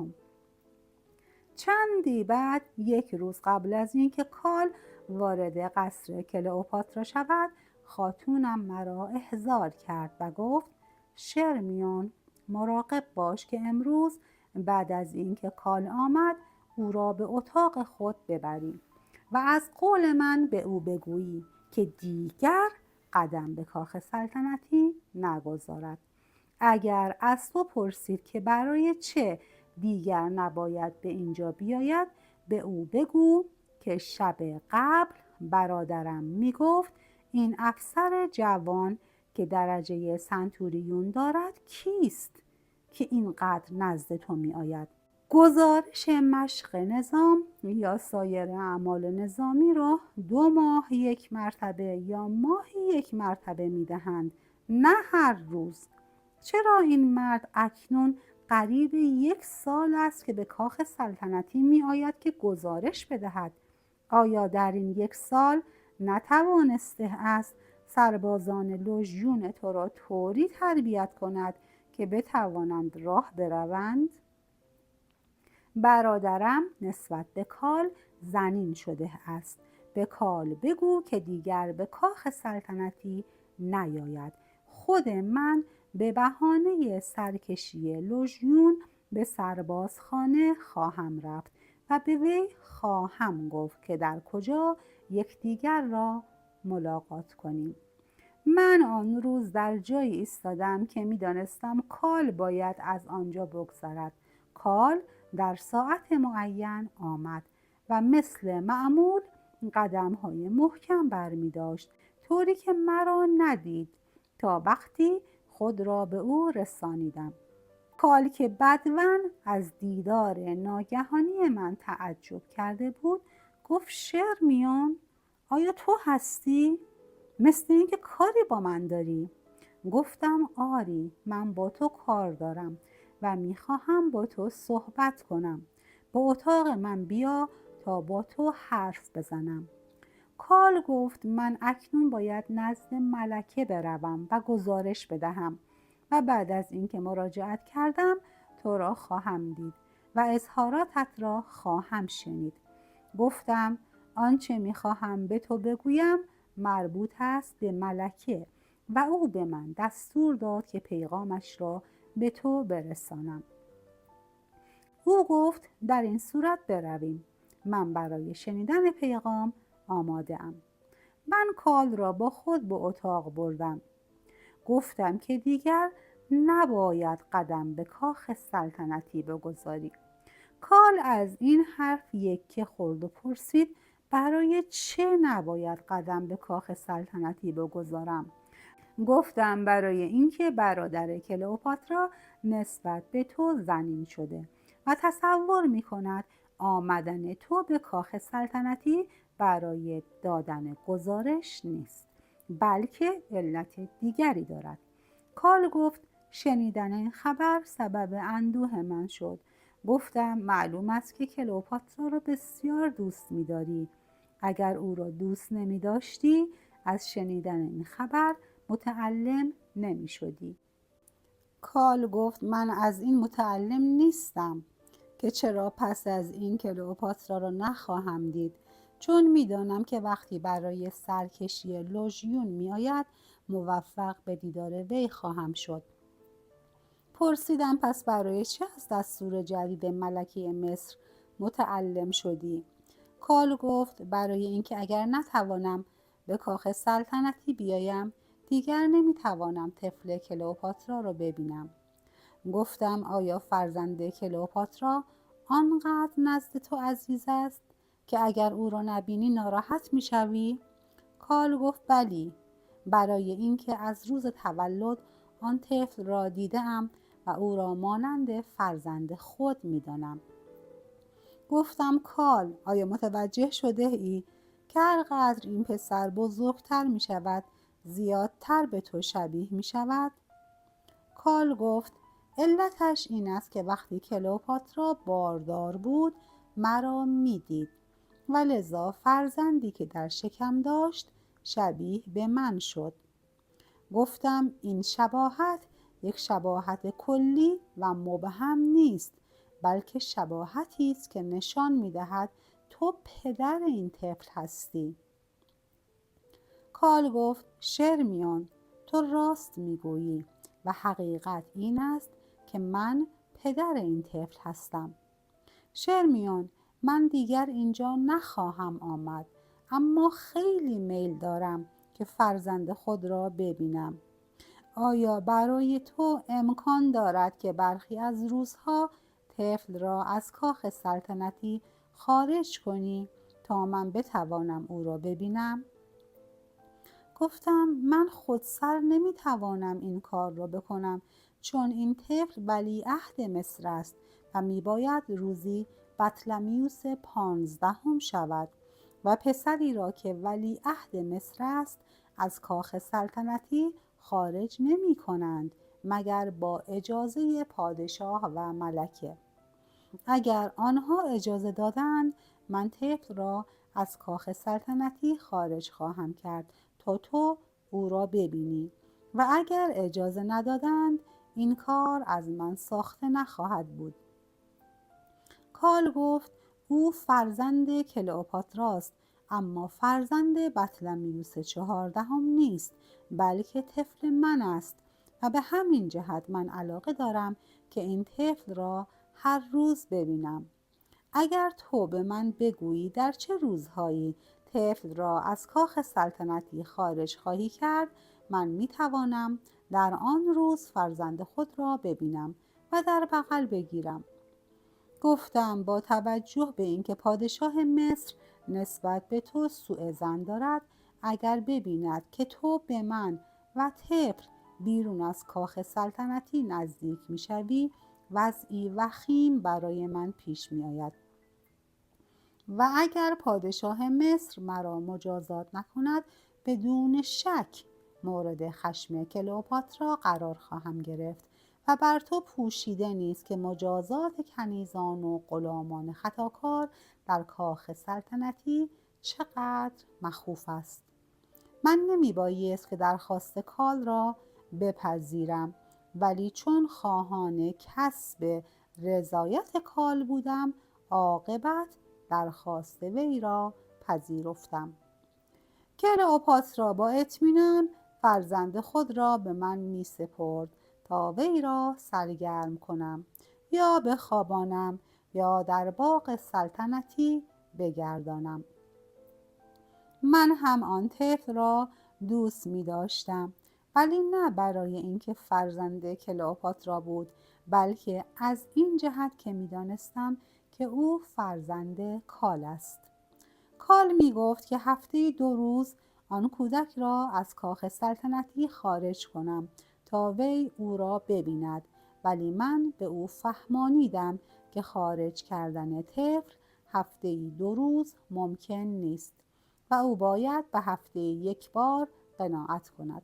چندی بعد، یک روز قبل از اینکه کال وارد قصر کلئوپاترا شود، خاتونم مرا احضار کرد و گفت شرمیون، مراقب باش که امروز بعد از اینکه کال آمد او را به اتاق خود ببری و از قول من به او بگویی که دیگر قدم به کاخ سلطنتی نگذارد. اگر از تو پرسید که برای چه دیگر نباید به اینجا بیاید، به او بگو که شب قبل برادرم می گفت این افسر جوان که درجه سنتوریون دارد کیست که اینقدر نزد تو می آید؟ گزارش مشق نظام یا سایر اعمال نظامی را 2 ماه یک مرتبه یا ماهی یک مرتبه می دهند، نه هر روز. چرا این مرد اکنون قریب 1 سال است که به کاخ سلطنتی می آید که گزارش بدهد؟ آیا در این 1 سال نتوانسته است سربازان لژیون تو را طوری تربیت کند که بتوانند راه بروند؟ برادرم نسبت به کال زنین شده است. به کال بگو که دیگر به کاخ سلطنتی نیاید. خود من به بهانه سرکشی لژیون به سربازخانه خواهم رفت و به وی خواهم گفت که در کجا یکدیگر را ملاقات کنیم. من آن روز در جایی ایستادم که می‌دانستم کال باید از آنجا بگذرد. کال در ساعت معین آمد و مثل معمول قدم‌های محکم برمی داشت، طوری که مرا ندید تا وقتی خود را به او رسانیدم. کال که بدون از دیدار ناگهانی من تعجب کرده بود گفت شرمیون، آیا تو هستی؟ مثل اینکه کاری با من داری. گفتم آری، من با تو کار دارم و میخواهم با تو صحبت کنم. به اتاق من بیا تا با تو حرف بزنم. کال گفت من اکنون باید نزد ملکه بروم و گزارش بدهم و بعد از اینکه مراجعت کردم تو را خواهم دید و اظهاراتت را خواهم شنید. گفتم آنچه میخواهم به تو بگویم مربوط است به ملکه و او به من دستور داد که پیغامش را به تو برسانم. او گفت در این صورت برویم. من برای شنیدن پیغام آماده ام. من کال را با خود به اتاق بردم. گفتم که دیگر نباید قدم به کاخ سلطنتی بگذاری. کال از این حرف یکه خورد و پرسید برای چه نباید قدم به کاخ سلطنتی بگذارم؟ گفتم برای اینکه برادر کلئوپاترا نسبت به تو ذلیل شده و تصور می کند آمدن تو به کاخ سلطنتی برای دادن گزارش نیست، بلکه علت دیگری دارد. کال گفت شنیدن این خبر سبب اندوه من شد. گفتم معلوم است که کلئوپاترا را بسیار دوست می داری. اگر او را دوست نمی داشتی از شنیدن این خبر متعلم نمی شدی. کال گفت من از این متعلم نیستم که چرا پس از این کلئوپاترا را نخواهم دید، چون میدانم که وقتی برای سرکشی لوژیون می آید موفق به دیدار وی خواهم شد. پرسیدم پس برای چه از دستور جدید ملکه مصر متعلم شدی؟ کال گفت برای اینکه اگر نتوانم به کاخ سلطنتی بیایم دیگر نمیتوانم طفل کلئوپاترا را ببینم. گفتم آیا فرزند کلئوپاترا آنقدر نزد تو عزیز است که اگر او را نبینی ناراحت میشوی؟ کال گفت بلی، برای اینکه از روز تولد آن طفل را دیدم و او را مانند فرزند خود میدانم. گفتم کال آیا متوجه شده ای که هر قدر این پسر بزرگتر می شود زیادتر به تو شبیه می شود؟ کال گفت علتش این است که وقتی کلئوپاترا باردار بود مرا می دید و لذا فرزندی که در شکم داشت شبیه به من شد. گفتم این شباهت یک شباهت کلی و مبهم نیست، بلکه شباهتی است که نشان می‌دهد تو پدر این طفل هستی. کال گفت شرمیون، تو راست میگویی و حقیقت این است که من پدر این طفل هستم. شرمیون، من دیگر اینجا نخواهم آمد، اما خیلی میل دارم که فرزند خود را ببینم. آیا برای تو امکان دارد که برخی از روزها طفل را از کاخ سلطنتی خارج کنی تا من بتوانم او را ببینم؟ گفتم من خودسر نمیتوانم این کار را بکنم، چون این طفل ولیعهد مصر است و میباید روزی بطلمیوس 15 شود و پسری را که ولیعهد مصر است از کاخ سلطنتی خارج نمی کنند مگر با اجازه پادشاه و ملکه. اگر آنها اجازه دادند من طفل را از کاخ سلطنتی خارج خواهم کرد تا تو او را ببینی و اگر اجازه ندادند این کار از من ساخته نخواهد بود. کال گفت او فرزند کلئوپاتراست، اما فرزند بطلمیوس 14 نیست، بلکه طفل من است و به همین جهت من علاقه دارم که این طفل را هر روز ببینم. اگر تو به من بگویی در چه روزهایی طفل را از کاخ سلطنتی خارج خواهی کرد، من می توانم در آن روز فرزند خود را ببینم و در بغل بگیرم. گفتم با توجه به اینکه پادشاه مصر نسبت به تو سوءظن دارد، اگر ببیند که تو به من و طفل بیرون از کاخ سلطنتی نزدیک میشوی، وضعی وخیم برای من پیش می آید و اگر پادشاه مصر مرا مجازات نکند، بدون شک مورد خشم کلئوپاترا قرار خواهم گرفت و بر تو پوشیده نیست که مجازات کنیزان و غلامان خطاکار در کاخ سلطنتی چقدر مخوف است. من نمیبایست که درخواست کال را بپذیرم، ولی چون خواهان کسب رضایت کال بودم، عاقبت درخواست وی را پذیرفتم. کلئوپاترا با اطمینان فرزند خود را به من می سپرد تا وی را سرگرم کنم یا بخوابانم یا در باغ سلطنتی بگردانم. من هم آن طفل را دوست می داشتم، ولی نه برای اینکه فرزند کلئوپاترا بود، بلکه از این جهت که می دانستم که او فرزند کال است. کال می گفت که هفته 2 روز آن کودک را از کاخ سلطنتی خارج کنم تا وی او را ببیند، ولی من به او فهمانیدم که خارج کردن طفل هفته 2 روز ممکن نیست و او باید به هفته 1 بار قناعت کند.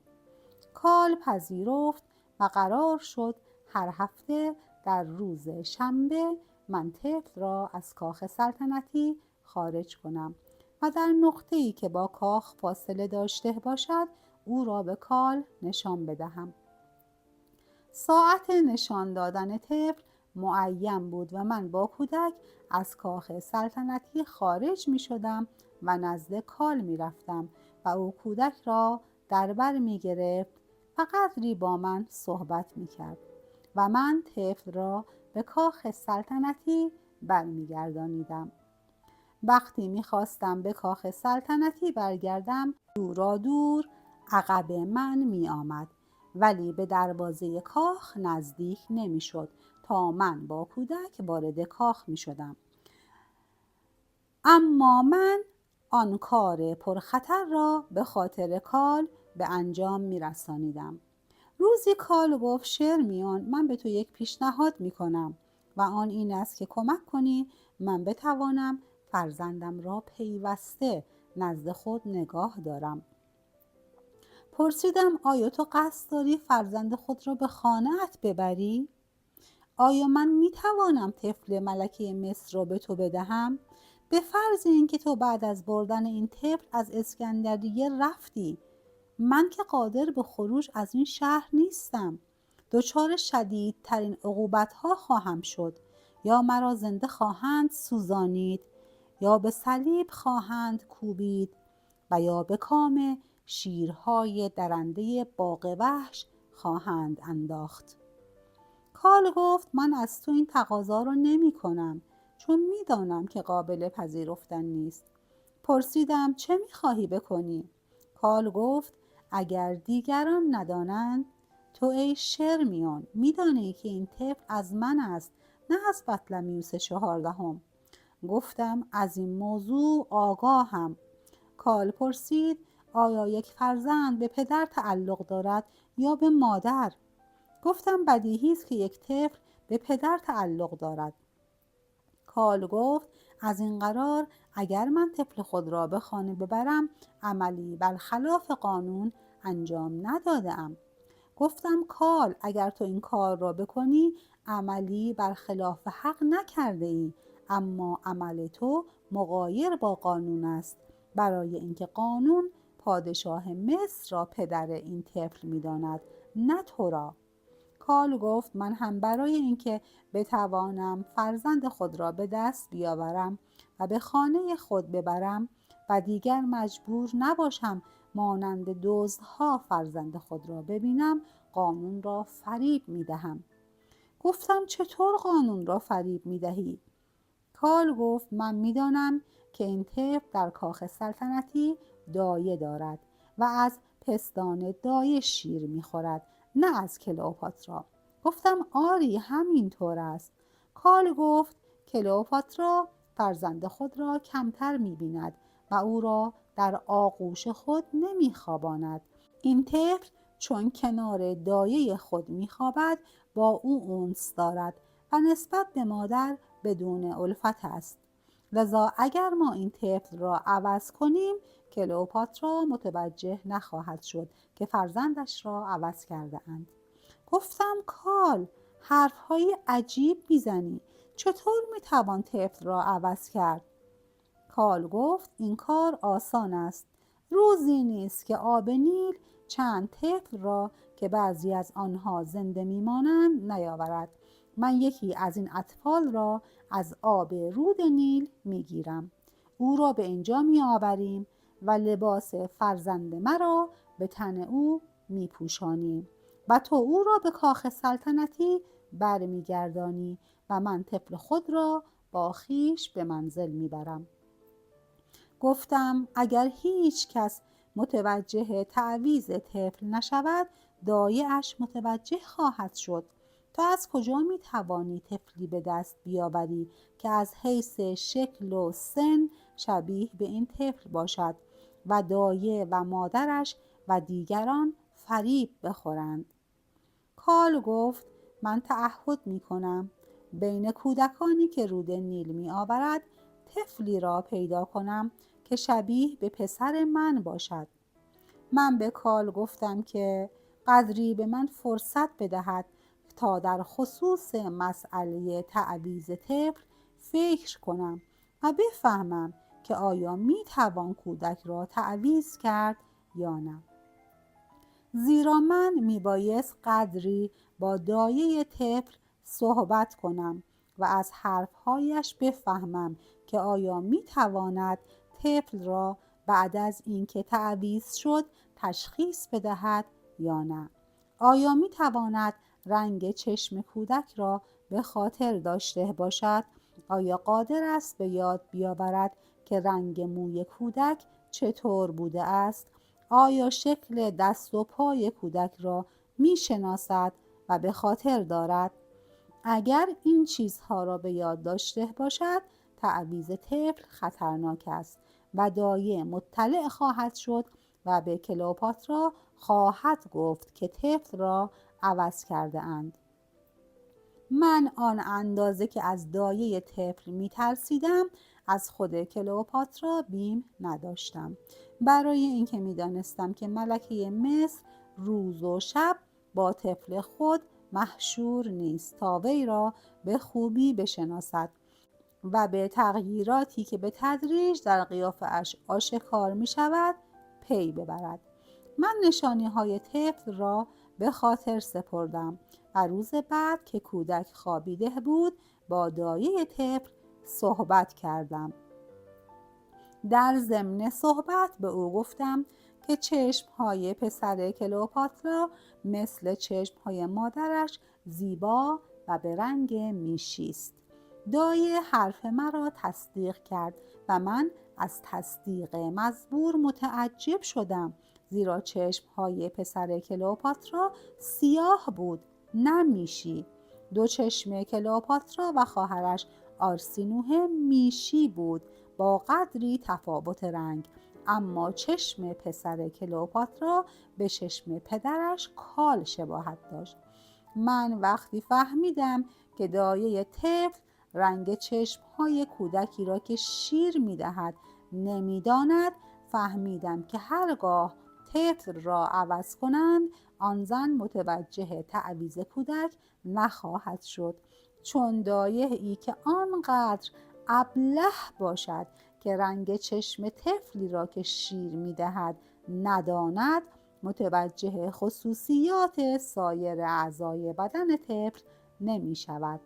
کال پذیرفت و قرار شد هر هفته در روز شنبه من طفل را از کاخ سلطنتی خارج کنم و در نقطه‌ای که با کاخ فاصله داشته باشد او را به کال نشان بدهم. ساعت نشان دادن طفل معین بود و من با کودک از کاخ سلطنتی خارج می شدم و نزد کال می رفتم و او کودک را در بر می گرفت و قدری با من صحبت می کرد و من طفل را به کاخ سلطنتی برمی گردانیدم. وقتی می خواستم به کاخ سلطنتی برگردم، دورا دور عقب من می آمد، ولی به دروازه کاخ نزدیک نمی شد تا من با کودک وارد کاخ می شدم. اما من آن کار پرخطر را به خاطر کال به انجام می رسانیدم. روزی کال گفت شرمیون، من به تو یک پیشنهاد می کنم و آن این است که کمک کنی من بتوانم فرزندم را پیوسته نزد خود نگاه دارم. پرسیدم آیا تو قصد داری فرزند خود را به خانه‌ات ببری؟ آیا من می توانم طفل ملکه مصر را به تو بدهم؟ به فرض اینکه تو بعد از بردن این طفل از اسکندریه رفتی، من که قادر به خروج از این شهر نیستم. دچار شدیدترین عقوبت‌ها خواهم شد، یا مرا زنده خواهند سوزانید، یا به صلیب خواهند کوبید و یا به کام شیرهای درنده باغ وحش خواهند انداخت. کال گفت من از تو این تقاضا رو نمی کنم، چون می دانم که قابل پذیرفتن نیست. پرسیدم چه می خواهی بکنی؟ کال گفت اگر دیگران ندانند، تو ای شرمیون می دانی که این طفل از من است، نه از بطلمیوس 14. گفتم از این موضوع آگاهم. کال پرسید آیا یک فرزند به پدر تعلق دارد یا به مادر؟ گفتم بدیهی است که یک طفل به پدر تعلق دارد. کال گفت از این قرار اگر من طفل خود را به خانه ببرم، عملی برخلاف قانون انجام نداده‌ام. گفتم کال اگر تو این کار را بکنی، عملی برخلاف حق نکرده ای، اما عمل تو مغایر با قانون است، برای اینکه قانون پادشاه مصر را پدر این طفل می‌داند، نه تو را. کال گفت من هم برای اینکه بتوانم فرزند خود را به دست بیاورم و به خانه خود ببرم و دیگر مجبور نباشم مانند دزدها فرزند خود را ببینم، قانون را فریب میدهم. گفتم چطور قانون را فریب میدهی؟ کال گفت من میدانم که این طفل در کاخ سلطنتی دایه دارد و از پستان دایه شیر میخورد، نه از کلئوپاترا. گفتم آری همین طور است. کال گفت کلئوپاترا فرزند خود را کمتر می‌بیند و او را در آغوش خود نمی‌خواباند. این طفل چون کنار دایه خود می‌خوابد با او انس دارد و نسبت به مادر بدون الفت است. لذا اگر ما این طفل را عوض کنیم کلئوپاترا متوجه نخواهد شد که فرزندش را عوض کرده اند. گفتم کال، حرفهای عجیب میزنی. چطور میتوان طفل را عوض کرد؟ کال گفت این کار آسان است. روزی نیست که آب نیل چند طفل را که بعضی از آنها زنده میمانند نیاورد. من یکی از این اطفال را از آب رود نیل میگیرم. او را به اینجا میآوریم و لباس فرزند مرا به تن او میپوشانیم و تو او را به کاخ سلطنتی برمیگردانی و من طفل خود را با خویش به منزل میبرم. گفتم اگر هیچ کس متوجه تعویض طفل نشود دایه اش متوجه خواهد شد. تو از کجا می توانی طفلی به دست بیاوری که از حیث شکل و سن شبیه به این طفل باشد و دایه و مادرش و دیگران فریب بخورند؟ کال گفت من تعهد می کنم بین کودکانی که رود نیل می آورد طفلی را پیدا کنم که شبیه به پسر من باشد. من به کال گفتم که قدری به من فرصت بدهد تا در خصوص مسئله تعویض طفل فکر کنم و بفهمم که آیا می توان کودک را تعویض کرد یا نه. زیرا من می بایست قدری با دایه طفل صحبت کنم و از حرفهایش بفهمم که آیا می تواند طفل را بعد از اینکه تعویض شد تشخیص بدهد یا نه. آیا می تواند رنگ چشم کودک را به خاطر داشته باشد؟ آیا قادر است به یاد بیاورد که رنگ موی کودک چطور بوده است؟ آیا شکل دست و پای کودک را می شناسد و به خاطر دارد؟ اگر این چیزها را به یاد داشته باشد تعویض طفل خطرناک است و دایه مطلع خواهد شد و به کلئوپاترا خواهد گفت که طفل را عوض کرده اند. من آن اندازه که از دایه طفل می ترسیدم از خود کلئوپاترا بیم نداشتم، برای اینکه می دانستم که ملکه مصر روز و شب با طفل خود محشور نیست تا وی را به خوبی بشناسد و به تغییراتی که به تدریج در قیافه اش آشکار می شود پی ببرد. من نشانی های طفل را به خاطر سپردم و روز بعد که کودک خوابیده بود با دایه طفل صحبت کردم. در ضمن صحبت به او گفتم که چشم‌های پسر کلئوپاترا مثل چشم‌های مادرش زیبا و به رنگ میشی است. دایه حرف مرا تصدیق کرد و من از تصدیق مزبور متعجب شدم، زیرا چشم‌های پسر کلئوپاترا سیاه بود نه میشی. دو چشم کلئوپاترا و خواهرش آرسینوه میشی بود با قدری تفاوت رنگ، اما چشم پسر کلئوپاترا به چشم پدرش کال شباهت داشت. من وقتی فهمیدم که دایه طفل رنگ چشم‌های کودکی را که شیر می‌دهد نمی‌داند، فهمیدم که هرگاه طفل را عوض کنند آن زن متوجه تعویض کودک نخواهد شد، چون دایه ای که آنقدر ابله باشد که رنگ چشم طفلی را که شیر می‌دهد نداند متوجه خصوصیات سایر اعضای بدن طفل نمی شود.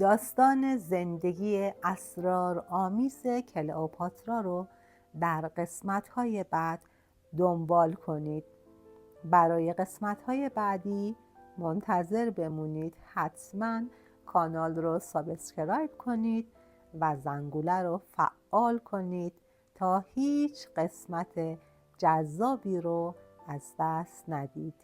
داستان زندگی اسرارآمیز کلئوپاترا رو در قسمت‌های بعد دنبال کنید. برای قسمت‌های بعدی منتظر بمونید. حتما کانال رو سابسکرایب کنید و زنگوله رو فعال کنید تا هیچ قسمت جذابی رو از دست ندید.